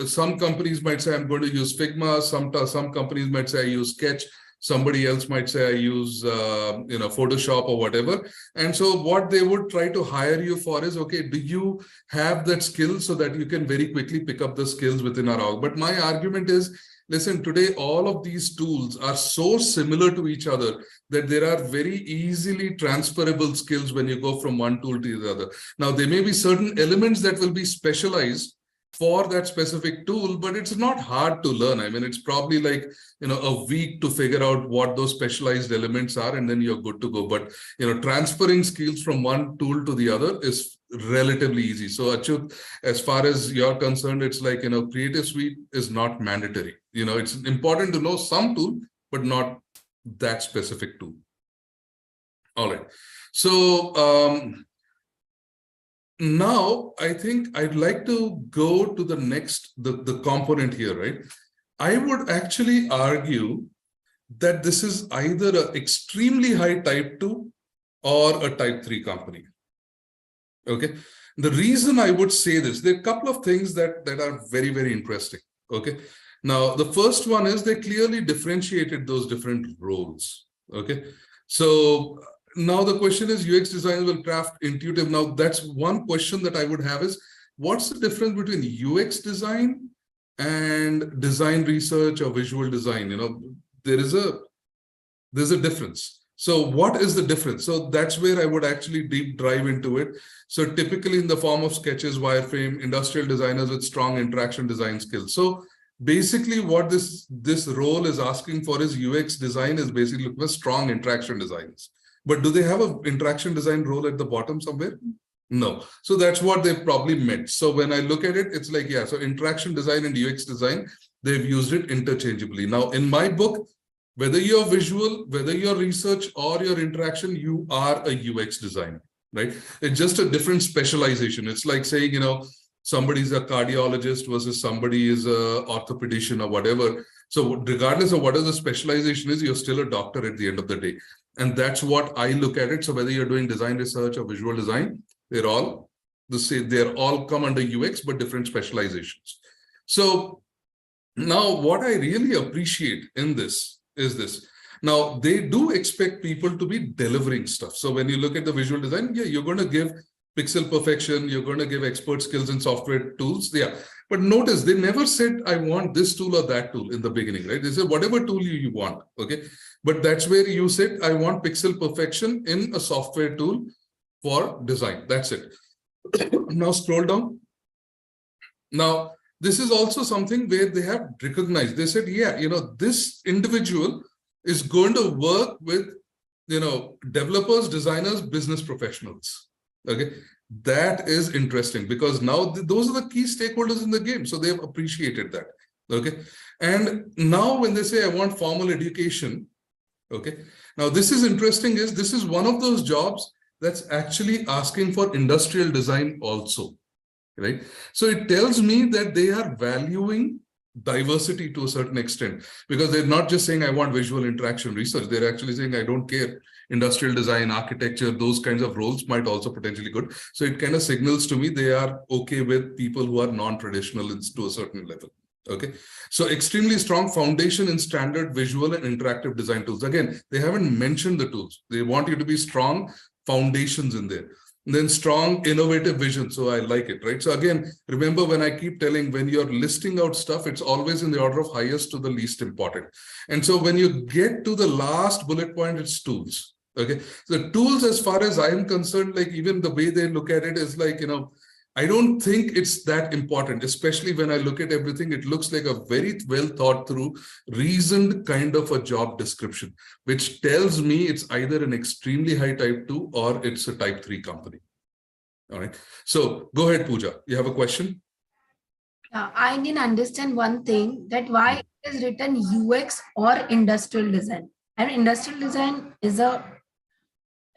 some companies might say, I'm going to use Figma. Some companies might say I use Sketch. Somebody else might say I use, Photoshop or whatever. And so what they would try to hire you for is, okay, do you have that skill so that you can very quickly pick up the skills within our org? But my argument is, listen, today, all of these tools are so similar to each other that there are very easily transferable skills when you go from one tool to the other. Now, there may be certain elements that will be specialized for that specific tool, but it's not hard to learn. I mean, it's probably like, a week to figure out what those specialized elements are, and then you're good to go. But, transferring skills from one tool to the other is relatively easy. So Achyut, as far as you're concerned, it's like, Creative Suite is not mandatory. It's important to know some tool, but not that specific tool. All right. So now I think I'd like to go to the next, the component here, right? I would actually argue that this is either an extremely high type 2 or a type 3 company. Okay. The reason I would say this, there are a couple of things that are very, very interesting. Okay. Now, the first one is they clearly differentiated those different roles. Okay. So now the question is, UX designers will craft intuitive. Now, that's one question that I would have is, what's the difference between UX design and design research or visual design? There's a difference. So what is the difference? So that's where I would actually deep dive into it. So typically in the form of sketches, wireframe, industrial designers with strong interaction design skills. So basically what this role is asking for is UX design is basically looking for strong interaction designers. But do they have an interaction design role at the bottom somewhere? No. So that's what they probably meant. So when I look at it, it's like, yeah, so interaction design and UX design, they've used it interchangeably. Now, in my book, whether you're visual, whether you're research or your interaction, you are a UX designer, right? It's just a different specialization. It's like saying, somebody's a cardiologist versus somebody is a orthopedician or whatever. So regardless of what the specialization is, you're still a doctor at the end of the day. And that's what I look at it. So whether you're doing design research or visual design, they're all the same. They're all come under UX, but different specializations. So now what I really appreciate in this is this. Now, they do expect people to be delivering stuff. So when you look at the visual design, yeah, you're going to give pixel perfection, you're going to give expert skills in software tools. Yeah. But notice they never said, I want this tool or that tool in the beginning, right? They said, whatever tool you want. Okay. But that's where you said, I want pixel perfection in a software tool for design. That's it. Now scroll down. Now, this is also something where they have recognized. They said, yeah, this individual is going to work with, developers, designers, business professionals. Okay. That is interesting because now those are the key stakeholders in the game. So they've appreciated that. Okay. And now when they say, I want formal education. Okay. Now this is interesting is this is one of those jobs that's actually asking for industrial design also. Right. So it tells me that they are valuing diversity to a certain extent, because they're not just saying I want visual interaction research, they're actually saying I don't care. Industrial design, architecture, those kinds of roles might also potentially good. So it kind of signals to me they are okay with people who are non-traditional to a certain level. Okay, so extremely strong foundation in standard visual and interactive design tools. Again, they haven't mentioned the tools. They want you to be strong foundations in there. And then strong innovative vision. So I like it, right? So again, remember when I keep telling, when you're listing out stuff, it's always in the order of highest to the least important. And so when you get to the last bullet point, it's tools. Okay, so tools, as far as I'm concerned, like even the way they look at it is like, you know, I don't think it's that important, especially when I look at everything. It looks like a very well thought through, reasoned kind of a job description, which tells me it's either an extremely high type 2 or it's a type 3 company. All right. So go ahead, Pooja. You have a question? I didn't understand one thing, that why it is written UX or industrial design. And industrial design is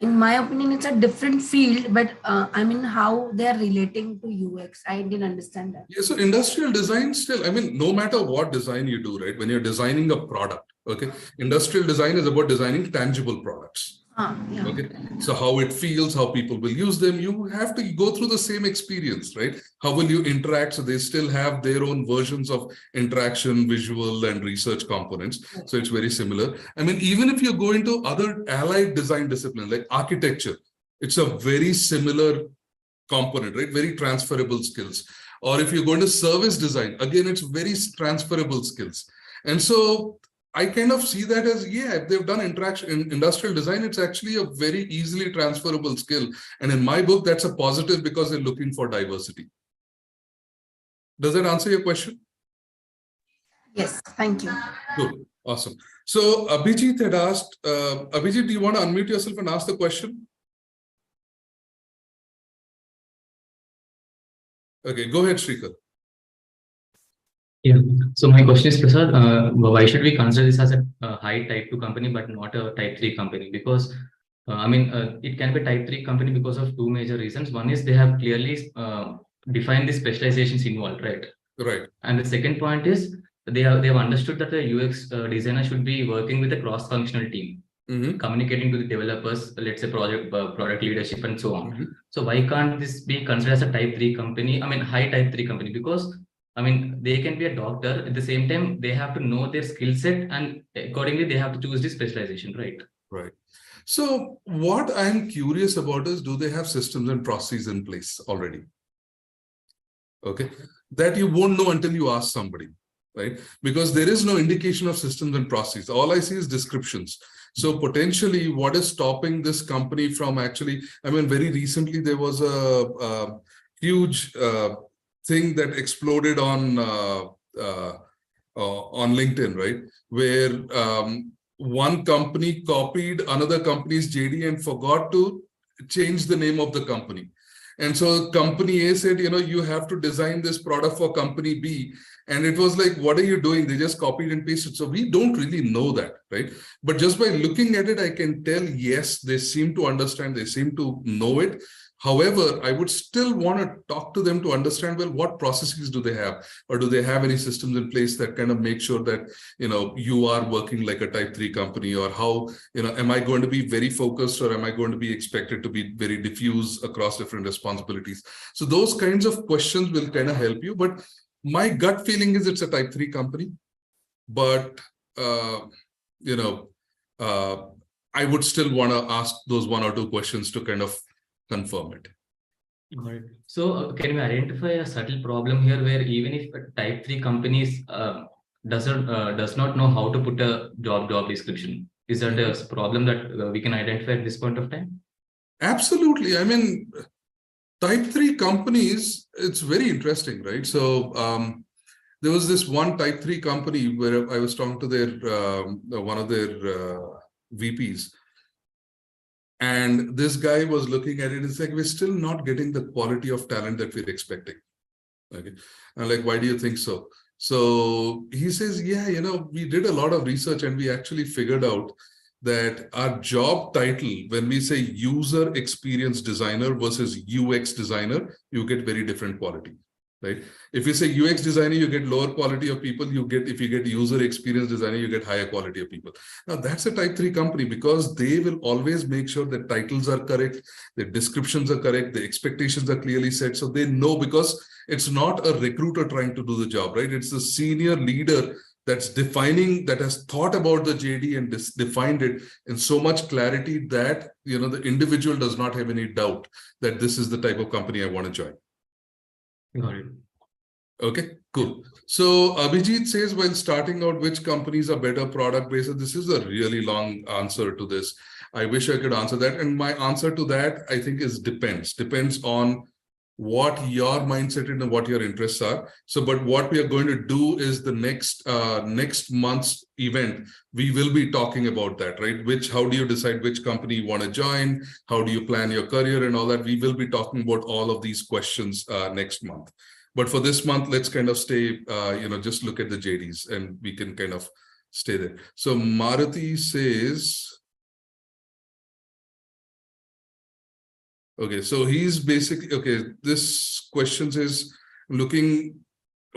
in my opinion, it's a different field, but I mean, how they're relating to UX, I didn't understand that. Yeah, so industrial design still, I mean, no matter what design you do, right? When you're designing a product, okay, industrial design is about designing tangible products. Yeah. Okay, so how it feels, how people will use them, you have to go through the same experience, right? How will you interact? So they still have their own versions of interaction, visual and research components. So it's very similar. I mean, even if you go into other allied design disciplines like architecture, it's a very similar component, right? Very transferable skills. Or if you go into service design, again, it's very transferable skills. And so I kind of see that as, yeah, if they've done interaction in industrial design, it's actually a very easily transferable skill. And in my book, that's a positive because they're looking for diversity. Does that answer your question? Yes, thank you. Good, awesome. So Abhijit had asked, Abhijit, do you want to unmute yourself and ask the question? Okay, go ahead, Shrikar. Yeah. So my question is, Prasad, why should we consider this as a high type 2 company, but not a type 3 company? Because, I mean, it can be type 3 company because of two major reasons. One is they have clearly defined the specializations involved, right? Right. And the second point is they have understood that the UX designer should be working with a cross-functional team, communicating to the developers, let's say product leadership and so on. So why can't this be considered as a type 3 company? I mean, high type 3 company, because I mean, they can be a doctor. At the same time, they have to know their skill set, and accordingly, they have to choose the specialization, right? Right. So what I'm curious about is, do they have systems and processes in place already? Okay, that you won't know until you ask somebody, right? Because there is no indication of systems and processes. All I see is descriptions. So potentially, what is stopping this company from actually, I mean, very recently, there was a huge thing that exploded on LinkedIn, right? Where one company copied another company's JD and forgot to change the name of the company. And so company A said, you know, you have to design this product for company B. And it was like, what are you doing? They just copied and pasted. So we don't really know that, right? But just by looking at it, I can tell, yes, they seem to understand, they seem to know it. However, I would still want to talk to them to understand, well, what processes do they have? Or do they have any systems in place that kind of make sure that, you know, you are working like a type 3 company? Or how, you know, am I going to be very focused, or am I going to be expected to be very diffuse across different responsibilities? So those kinds of questions will kind of help you. But my gut feeling is it's a type 3 company. But, you know, I would still want to ask those one or two questions to kind of confirm it. Got it. So can you identify a subtle problem here where even if a type 3 companies does not know how to put a job description? Is that a problem that we can identify at this point of time? Absolutely. I mean, type 3 companies, it's very interesting, right? So there was this one type 3 company where I was talking to their one of their VPs. And this guy was looking at it. It's like, we're still not getting the quality of talent that we're expecting. Okay. I'm like, why do you think so? So he says, yeah, you know, we did a lot of research and we actually figured out that our job title, when we say user experience designer versus UX designer, you get very different quality. right? If you say UX designer, you get lower quality of people. If you get user experience designer, you get higher quality of people. Now that's a type 3 company because they will always make sure that titles are correct, the descriptions are correct, the expectations are clearly set. So they know, because it's not a recruiter trying to do the job, right? It's the senior leader that's defining, that has thought about the JD and defined it in so much clarity that, you know, the individual does not have any doubt that this is the type of company I want to join. Got it. Okay, cool. So Abhijit says, while starting out, which companies are better product based? This is a really long answer to this. I wish I could answer that. And my answer to that, I think, is depends on what your mindset and what your interests are. So, but what we are going to do is the next month's event, we will be talking about that, right? How do you decide which company you want to join? How do you plan your career and all that? We will be talking about all of these questions next month. But for this month, let's kind of stay, just look at the JDs and we can kind of stay there. So Maruti says, okay, so he's basically, okay, this question says, looking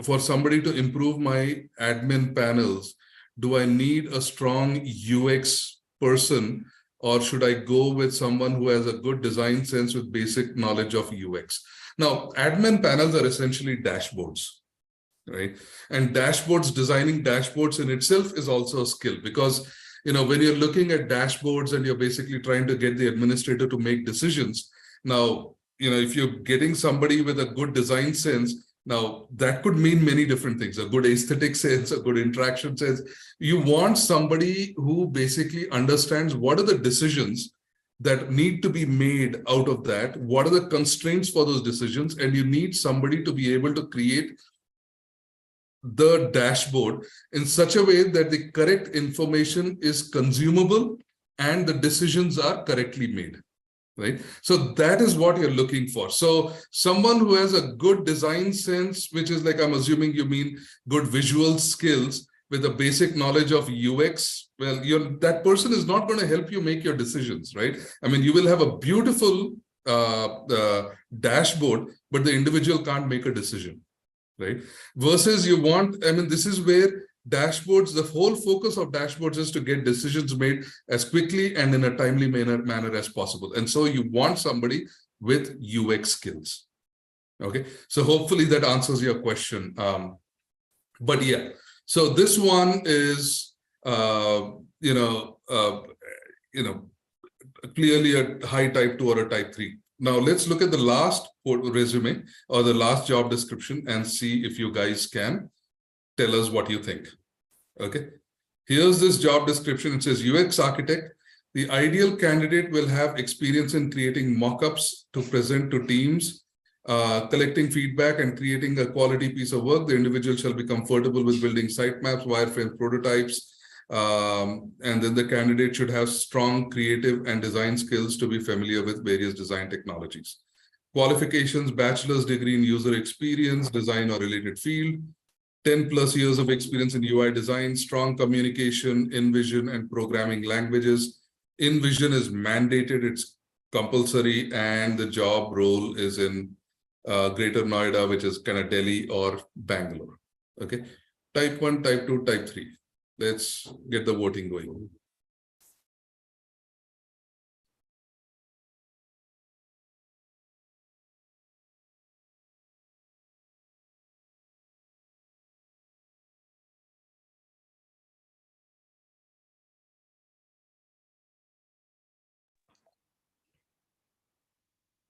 for somebody to improve my admin panels. Do I need a strong UX person, or should I go with someone who has a good design sense with basic knowledge of UX? Now, admin panels are essentially dashboards, right? And designing dashboards in itself is also a skill, because, you know, when you're looking at dashboards and you're basically trying to get the administrator to make decisions, now, you know, if you're getting somebody with a good design sense, now that could mean many different things, a good aesthetic sense, a good interaction sense. You want somebody who basically understands what are the decisions that need to be made out of that, what are the constraints for those decisions, and you need somebody to be able to create the dashboard in such a way that the correct information is consumable and the decisions are correctly made. Right? So that is what you're looking for. So someone who has a good design sense, which is like, I'm assuming you mean good visual skills with a basic knowledge of UX, well, that person is not going to help you make your decisions, right? I mean, you will have a beautiful dashboard, but the individual can't make a decision, right? Versus you want, I mean, this is where dashboards, the whole focus of dashboards is to get decisions made as quickly and in a timely manner as possible. And so you want somebody with UX skills. Okay, so hopefully that answers your question. But yeah, so this one is, clearly a high type 2 or a type 3. Now let's look at the last resume or the last job description and see if you guys can tell us what you think. Okay, here's this job description. It says UX architect. The ideal candidate will have experience in creating mock-ups to present to teams, collecting feedback and creating a quality piece of work. The individual shall be comfortable with building sitemaps, wireframe prototypes, and then the candidate should have strong creative and design skills to be familiar with various design technologies. Qualifications: bachelor's degree in user experience, design or related field, 10 plus years of experience in UI design, strong communication, InVision and programming languages. InVision is mandated, it's compulsory, and the job role is in Greater Noida, which is kind of Delhi or Bangalore. Okay, type 1, type 2, type 3. Let's get the voting going.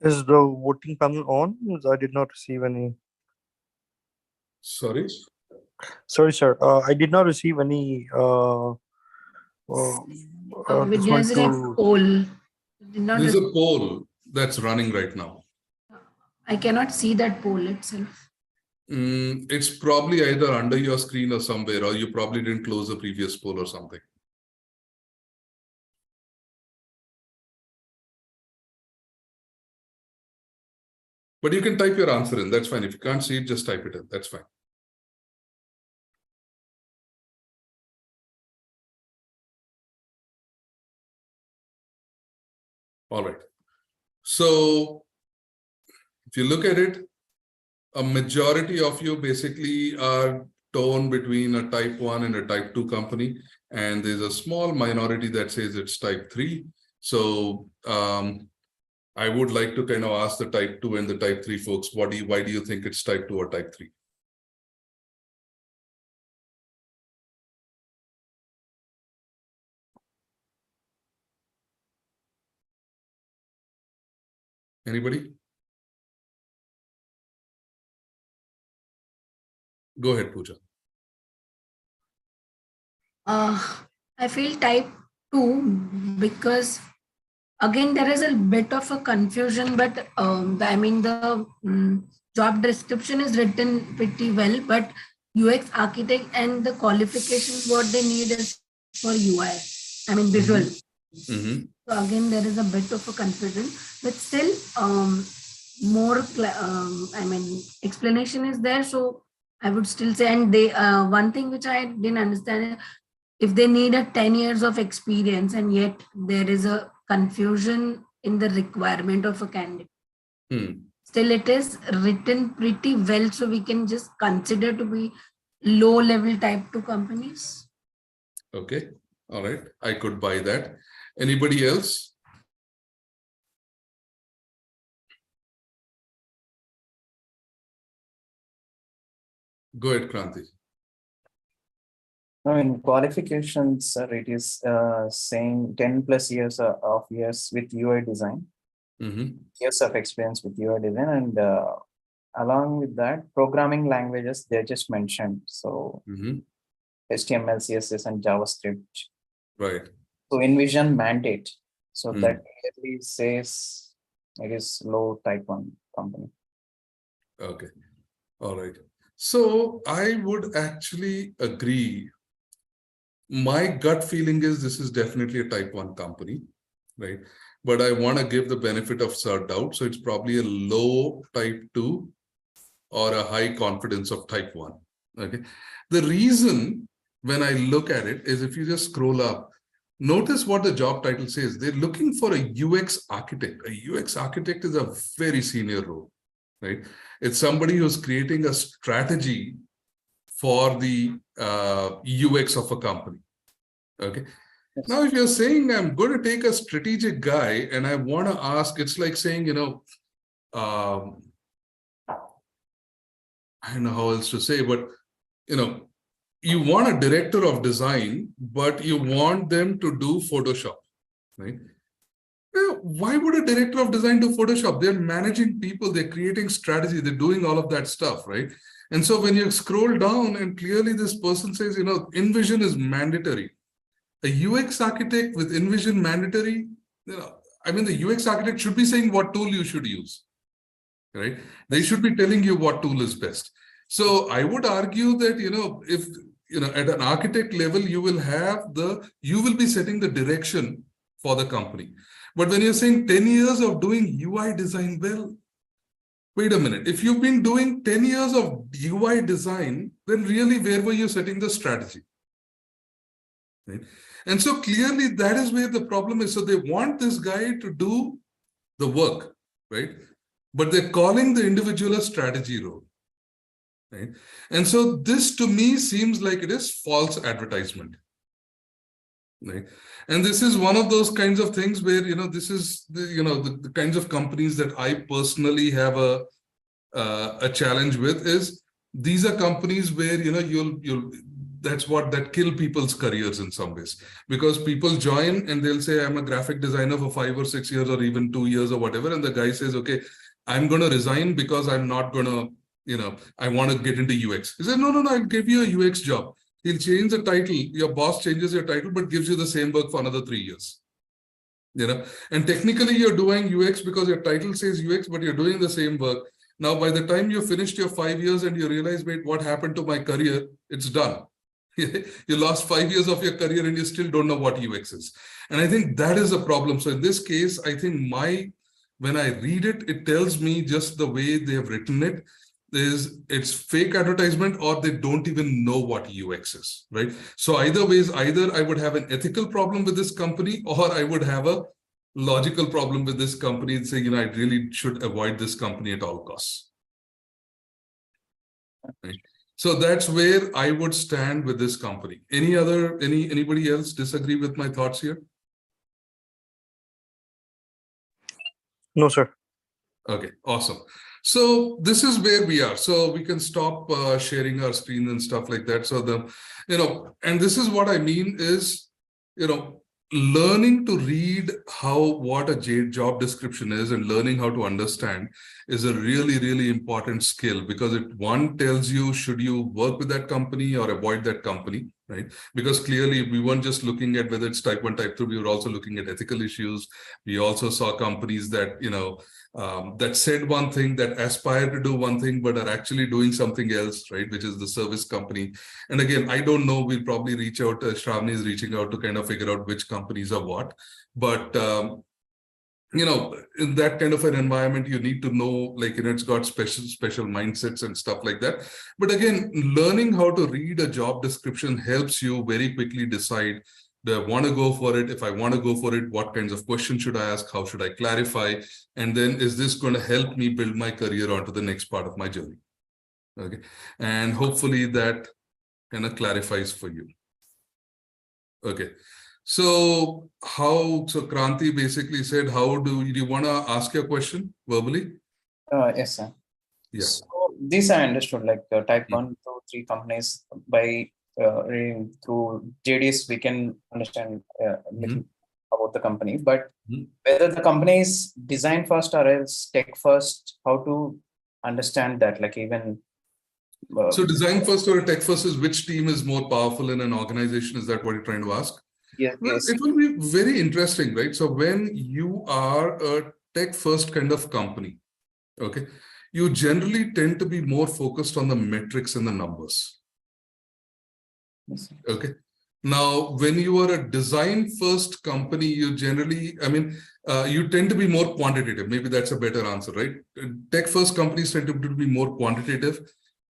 Is the voting panel on? I did not receive any. Sorry, sir. I did not receive any. There's a poll. There's a poll that's running right now. I cannot see that poll itself. It's probably either under your screen or somewhere, or you probably didn't close the previous poll or something. But you can type your answer in, that's fine. If you can't see it, just type it in, that's fine. All right. So if you look at it, a majority of you basically are torn between a type 1 and a type 2 company, and there's a small minority that says it's type 3. So I would like to kind of ask the type 2 and the type 3 folks, why do you think it's type 2 or type 3? Anybody? Go ahead, Pooja. I feel type 2 because again there is a bit of a confusion, but I mean the job description is written pretty well, but UX architect and the qualifications what they need is for UI. I mean visual. Mm-hmm. So again there is a bit of a confusion, but still more I mean explanation is there. So I would still say, and they one thing which I didn't understand, if they need a 10 years of experience and yet there is a confusion in the requirement of a candidate. Still it is written pretty well, so we can just consider to be low level type 2 companies. Okay, all right, I could buy that. Anybody else? Go ahead, Kranti. No, in qualifications, it is saying 10 plus years of years with UI design, years of experience with UI design, and along with that, programming languages they just mentioned. So HTML, CSS, and JavaScript. Right. So envision mandate. So that clearly says it is low type 1 company. Okay. All right. So I would actually agree. My gut feeling is this is definitely a type 1 company, right? But I want to give the benefit of doubt. So it's probably a low type 2 or a high confidence of type 1. Okay. The reason when I look at it is if you just scroll up, notice what the job title says. They're looking for a UX architect. A UX architect is a very senior role, right? It's somebody who's creating a strategy for the UX of a company. Okay. Yes. Now, if you're saying I'm going to take a strategic guy and I want to ask, it's like saying, I don't know how else to say, but you want a director of design, but you want them to do Photoshop, right? Why would a director of design do Photoshop? They're managing people, they're creating strategy, they're doing all of that stuff, right? And so when you scroll down and clearly this person says, InVision is mandatory. A UX architect with InVision mandatory, I mean, the UX architect should be saying what tool you should use, right? They should be telling you what tool is best. So I would argue that, if, at an architect level, you will be setting the direction for the company. But when you're saying 10 years of doing UI design, well, wait a minute. If you've been doing 10 years of UI design, then really where were you setting the strategy? Right? And so clearly that is where the problem is. So they want this guy to do the work, right? But they're calling the individual a strategy role, right? And so this to me seems like it is false advertisement. Right. And this is one of those kinds of things where, this is, the kinds of companies that I personally have a challenge with is these are companies where, that kill people's careers in some ways, because people join and they'll say, I'm a graphic designer for 5 or 6 years or even 2 years or whatever. And the guy says, okay, I'm going to resign because I'm not going to, I want to get into UX. He said, no, I'll give you a UX job. He'll change the title. Your boss changes your title, but gives you the same work for another 3 years. And technically you're doing UX because your title says UX, but you're doing the same work. Now, by the time you finished your 5 years and you realize, wait, what happened to my career? It's done. You lost 5 years of your career and you still don't know what UX is. And I think that is a problem. So in this case, I think when I read it, it tells me just the way they have written it, it's fake advertisement or they don't even know what UX is, right? So either I would have an ethical problem with this company or I would have a logical problem with this company and saying, I really should avoid this company at all costs. Right? So that's where I would stand with this company. Anybody else disagree with my thoughts here? No, sir. Okay, awesome. So this is where we are. So we can stop sharing our screen and stuff like that. So and this is what I mean is, learning to read what a job description is and learning how to understand is a really, really important skill, because one tells you, should you work with that company or avoid that company, right? Because clearly we weren't just looking at whether it's type 1, type 2, we were also looking at ethical issues. We also saw companies that, that said one thing, that aspire to do one thing, but are actually doing something else, right? Which is the service company. And again, I don't know, we'll probably reach out, Shravani is reaching out to kind of figure out which companies are what. But, in that kind of an environment, you need to know, it's got special mindsets and stuff like that. But again, learning how to read a job description helps you very quickly decide, do I want to go for it? If I want to go for it, what kinds of questions should I ask? How should I clarify? And then, is this going to help me build my career onto the next part of my journey? Okay. And hopefully that kind of clarifies for you. Okay. So Kranti basically said, do you want to ask your question verbally? Yes, sir. Yeah. So this I understood, like type 1 to 3 companies by reading through JDs, we can understand little about the company, but whether the company is design first or else tech first, how to understand that, like even. So design first or tech first is which team is more powerful in an organization? Is that what you're trying to ask? Yeah, well, yes. It will be very interesting, right? So when you are a tech first kind of company, okay, you generally tend to be more focused on the metrics and the numbers. Yes. Okay. Now, when you are a design first company, you generally, you tend to be more quantitative. Maybe that's a better answer, right? Tech first companies tend to be more quantitative.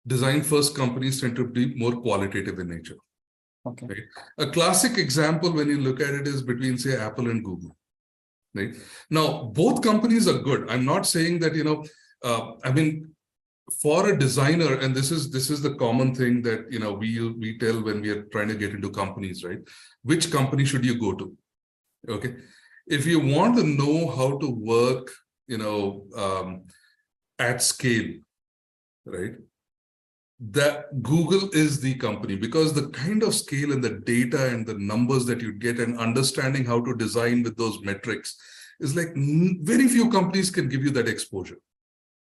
Design first companies tend to be more qualitative in nature. Okay. Right? A classic example when you look at it is between, say, Apple and Google. Right? Now, both companies are good. I'm not saying that, for a designer, and this is the common thing that we tell when we are trying to get into companies, right? Which company should you go to? Okay, if you want to know how to work, at scale, right? That Google is the company, because the kind of scale and the data and the numbers that you get and understanding how to design with those metrics is like very few companies can give you that exposure.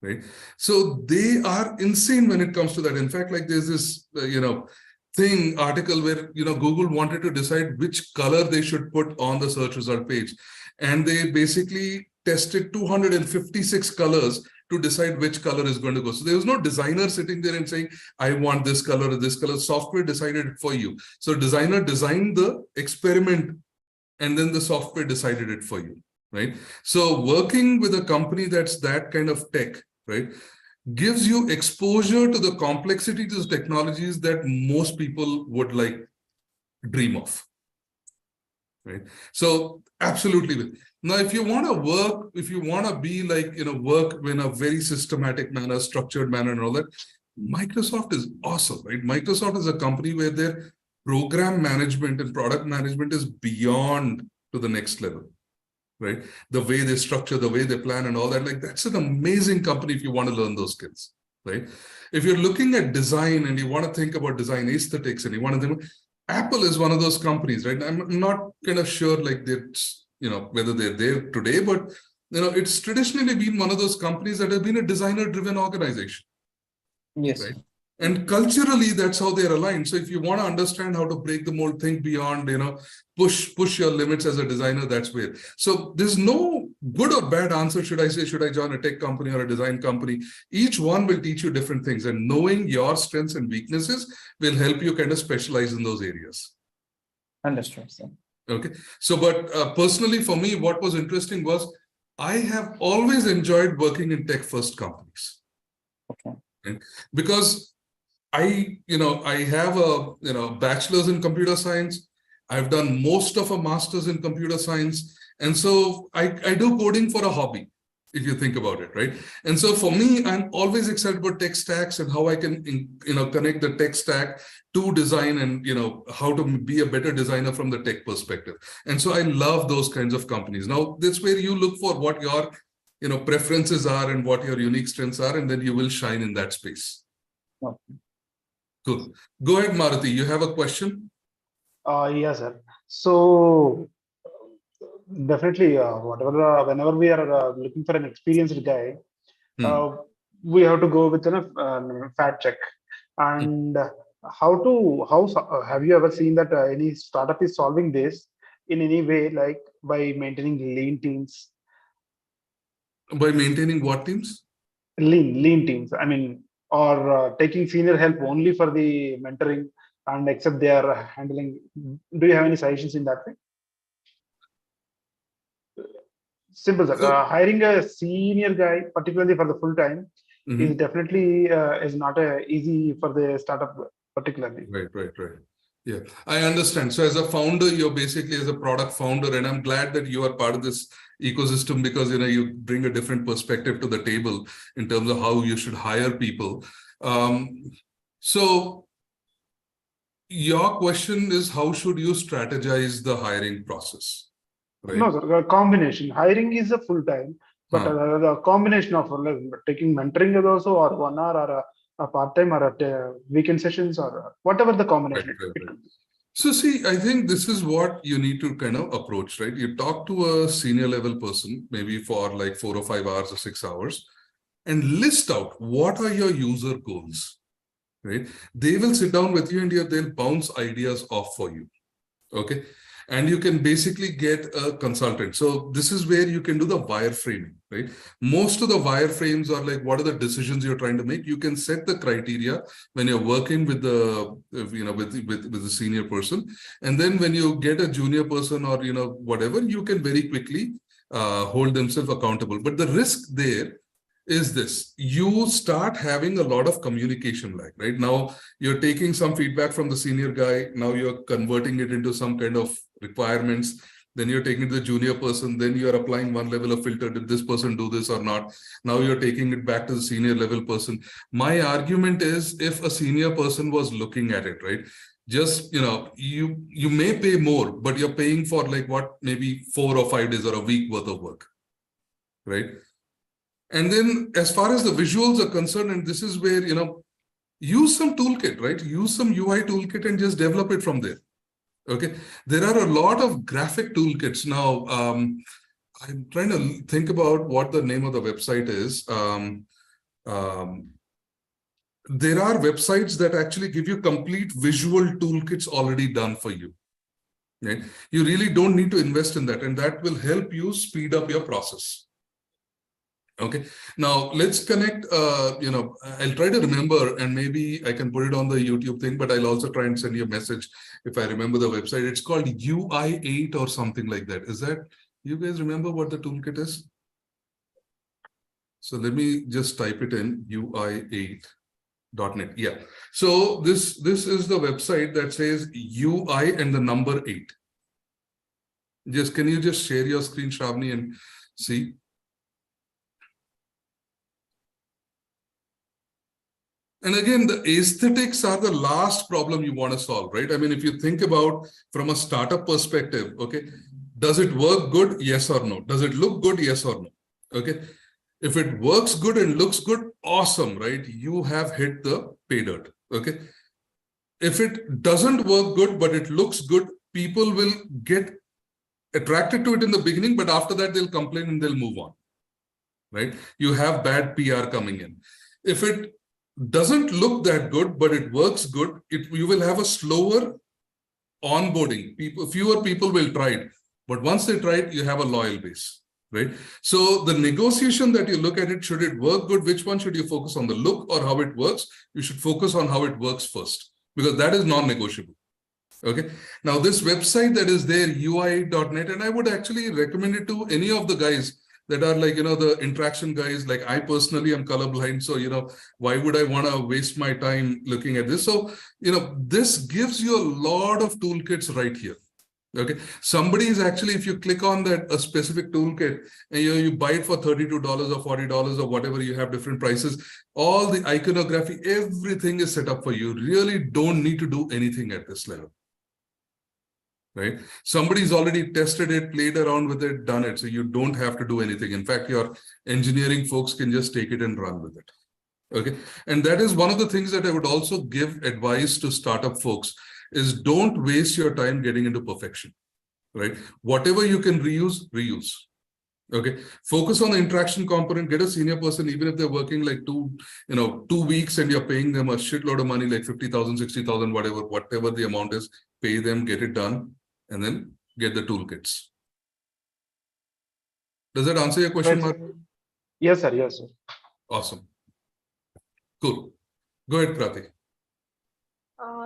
Right. So they are insane when it comes to that. In fact, like there's this, article where, Google wanted to decide which color they should put on the search result page. And they basically tested 256 colors to decide which color is going to go. So there was no designer sitting there and saying, I want this color or this color. Software decided it for you. So designer designed the experiment and then the software decided it for you. Right. So working with a company that's that kind of tech, right, gives you exposure to the complexity to the technologies that most people would dream of. Right. So absolutely. Now, if you want to work, if you want to be work in a very systematic manner, structured manner and all that, Microsoft is awesome, right? Microsoft is a company where their program management and product management is beyond to the next level. Right? The way they structure, the way they plan and all that, that's an amazing company if you want to learn those skills, right? If you're looking at design and you want to think about design aesthetics and you want to think, Apple is one of those companies, right? I'm not kind of sure whether they're there today, but it's traditionally been one of those companies that have been a designer driven organization. Yes. Right? And culturally, that's how they're aligned. So if you want to understand how to break the mold, think beyond, push your limits as a designer, that's where. So there's no good or bad answer. Should I join a tech company or a design company? Each one will teach you different things, and knowing your strengths and weaknesses will help you kind of specialize in those areas. Understood, sir. Okay. So, but personally for me, what was interesting was I have always enjoyed working in tech first companies. Okay. Right? Because I have a bachelor's in computer science. I've done most of a master's in computer science. And so I do coding for a hobby. if you think about it, right? And so for me, I'm always excited about tech stacks and how I can, connect the tech stack to design and, how to be a better designer from the tech perspective. And so I love those kinds of companies. Now, that's where you look for what your, preferences are and what your unique strengths are, and then you will shine in that space. Okay. Cool. Go ahead, Maruti. You have a question? Yes, sir. So definitely, whenever we are looking for an experienced guy, we have to go with a fact check. And have you ever seen that any startup is solving this in any way, like by maintaining lean teams? By maintaining what teams? Lean teams. I mean, or taking senior help only for the mentoring, and except they are handling. Do you have any suggestions in that way? Simple, sir. Hiring a senior guy, particularly for the full time, is definitely is not easy for the startup, particularly. Right. Yeah, I understand. So as a founder, you're basically as a product founder, and I'm glad that you are part of this ecosystem because, you bring a different perspective to the table in terms of how you should hire people. So your question is, how should you strategize the hiring process? Right? No, sir, a combination. Hiring is a full time, but the combination of taking mentoring is also, or 1 hour, or a part time, or a weekend sessions, or whatever the combination. Right. So see, I think this is what you need to kind of approach, right? You talk to a senior level person, maybe for like 4 or 5 hours or 6 hours, and list out what are your user goals, right? They will sit down with you and they'll bounce ideas off for you, okay? And you can basically get a consultant. So this is where you can do the wireframing, right? Most of the wireframes are like, what are the decisions you're trying to make? You can set the criteria when you're working with the, with the senior person. And then when you get a junior person or, whatever, you can very quickly hold themselves accountable. But the risk there is this: you start having a lot of communication lag, right? Now you're taking some feedback from the senior guy, now you're converting it into some kind of requirements, then you're taking it to the junior person, then you're applying one level of filter, did this person do this or not? Now you're taking it back to the senior level person. My argument is, if a senior person was looking at it, right, just, you may pay more, but you're paying for like what, maybe 4 or 5 days or a week worth of work, right? And then as far as the visuals are concerned, and this is where, use some toolkit, right? Use some UI toolkit and just develop it from there. Okay. There are a lot of graphic toolkits. Now, I'm trying to think about what the name of the website is. There are websites that actually give you complete visual toolkits already done for you. Right? You really don't need to invest in that, and that will help you speed up your process. Okay, now let's connect, I'll try to remember, and maybe I can put it on the YouTube thing, but I'll also try and send you a message if I remember the website. It's called UI8 or something like that. Is that, you guys remember what the toolkit is? So let me just type it in, UI8.net. Yeah. So this is the website that says UI and the number 8. Can you just share your screen, Shravani, and see? And again, the aesthetics are the last problem you want to solve, right? I mean, if you think about from a startup perspective, okay, does it work good? Yes or no? Does it look good? Yes or no? Okay. If it works good and looks good, awesome, right? You have hit the pay dirt. Okay. If it doesn't work good, but it looks good, people will get attracted to it in the beginning, but after that, they'll complain and they'll move on, right? You have bad PR coming in. If it doesn't look that good, but it works good, you will have a slower onboarding. Fewer people will try it, but once they try it, you have a loyal base, right? So the negotiation that you look at it, should it work good? Which one should you focus on, the look or how it works? You should focus on how it works first, because that is non-negotiable. Okay. Now this website that is there, UI.net, and I would actually recommend it to any of the guys that are like, the interaction guys. Like I personally am colorblind. So, why would I want to waste my time looking at this? So, this gives you a lot of toolkits right here. Okay, somebody is actually, if you click on that a specific toolkit and you buy it for $32 or $40 or whatever, you have different prices, all the iconography, everything is set up for you. Really don't need to do anything at this level. Right? Somebody's already tested it, played around with it, done it. So you don't have to do anything. In fact, your engineering folks can just take it and run with it. Okay. And that is one of the things that I would also give advice to startup folks is don't waste your time getting into perfection, right? Whatever you can reuse, reuse. Okay. Focus on the interaction component, get a senior person, even if they're working like 2 weeks and you're paying them a shitload of money, like 50,000, 60,000, whatever the amount is, pay them, get it done, and then get the toolkits. Does that answer your question, Mark? Yes, sir. Yes, sir. Awesome. Cool. Go ahead, Pratik.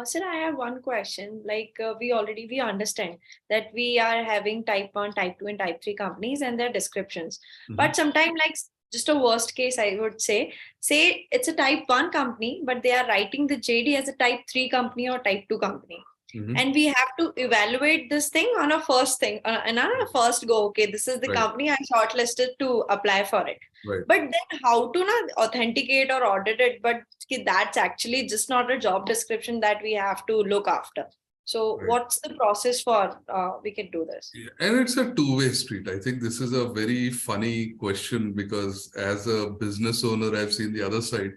Sir, I have one question. Like we understand that we are having type 1, type 2, and type 3 companies and their descriptions. But sometimes, like just a worst case, I would say it's a type 1 company, but they are writing the JD as a type 3 company or type 2 company. And we have to evaluate this thing on a first thing, and on a first go. Okay, this is the company I shortlisted to apply for it. But then how to not authenticate or audit it? But that's actually just not a job description that we have to look after. So what's the process for we can do this? Yeah, and it's a two-way street. I think this is a very funny question because as a business owner, I've seen the other side,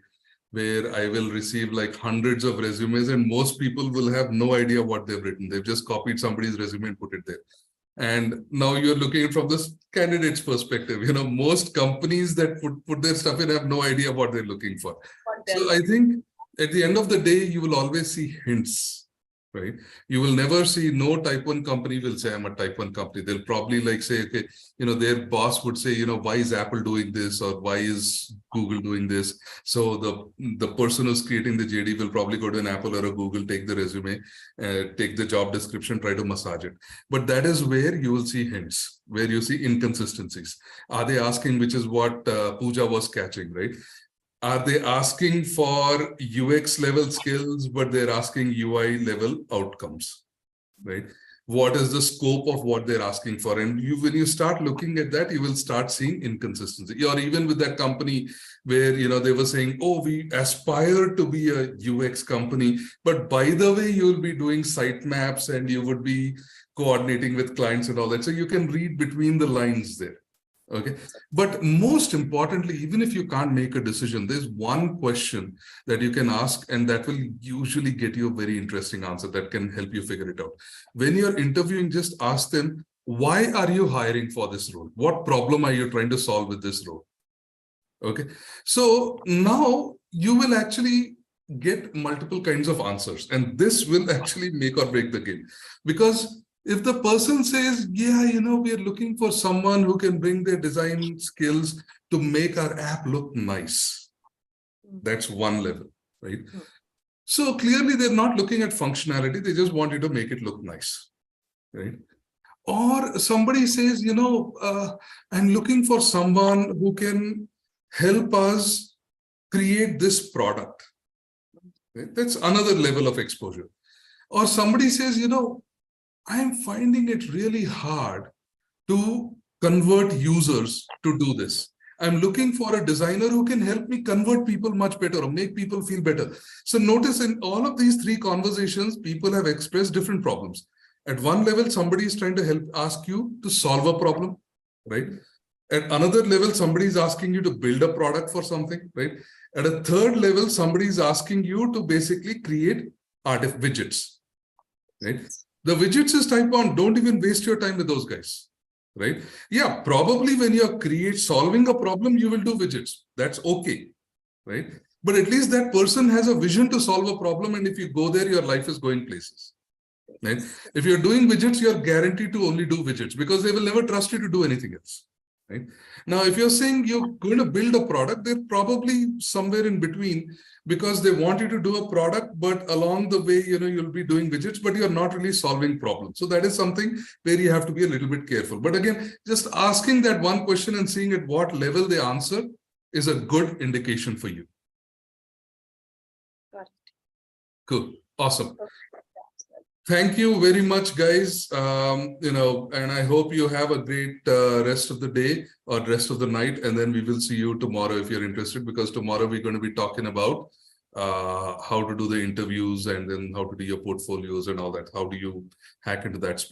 where I will receive like hundreds of resumes and most people will have no idea what they've written. They've just copied somebody's resume and put it there. And now you're looking from this candidate's perspective. You know, most companies that put their stuff in have no idea what they're looking for. So I think at the end of the day, you will always see hints. Right? You will never see no type 1 company will say, I'm a type 1 company. They'll probably like say, okay, their boss would say, why is Apple doing this? Or why is Google doing this? So the person who's creating the JD will probably go to an Apple or a Google, take the resume, take the job description, try to massage it. But that is where you will see hints, where you see inconsistencies. Are they asking, which is what Pooja was catching, right? Are they asking for UX level skills, but they're asking UI level outcomes, right? What is the scope of what they're asking for? And when you start looking at that, you will start seeing inconsistency. Or even with that company where, they were saying, oh, we aspire to be a UX company, but by the way, you'll be doing site maps and you would be coordinating with clients and all that. So you can read between the lines there. Okay, but most importantly, even if you can't make a decision, there's one question that you can ask and that will usually get you a very interesting answer that can help you figure it out. When you're interviewing, just ask them, why are you hiring for this role? What problem are you trying to solve with this role? Okay, so now you will actually get multiple kinds of answers and this will actually make or break the game. Because if the person says, yeah, we are looking for someone who can bring their design skills to make our app look nice. That's one level, right? So clearly they're not looking at functionality. They just want you to make it look nice, right? Or somebody says, I'm looking for someone who can help us create this product. Right? That's another level of exposure. Or somebody says, I'm finding it really hard to convert users to do this. I'm looking for a designer who can help me convert people much better or make people feel better. So notice in all of these three conversations, people have expressed different problems. At one level, somebody is trying to ask you to solve a problem, right? At another level, somebody is asking you to build a product for something, right? At a third level, somebody is asking you to basically create widgets, right? The widgets is type 1. Don't even waste your time with those guys, right? Yeah, probably when you're solving a problem, you will do widgets. That's okay, right? But at least that person has a vision to solve a problem. And if you go there, your life is going places, right? If you're doing widgets, you're guaranteed to only do widgets because they will never trust you to do anything else, right? Now, if you're saying you're going to build a product, they're probably somewhere in between because they want you to do a product, but along the way, you'll be doing widgets, but you're not really solving problems. So that is something where you have to be a little bit careful. But again, just asking that one question and seeing at what level they answer is a good indication for you. Got it. Cool. Awesome. Thank you very much, guys. And I hope you have a great rest of the day or rest of the night. And then we will see you tomorrow if you're interested, because tomorrow we're going to be talking about how to do the interviews and then how to do your portfolios and all that. How do you hack into that space?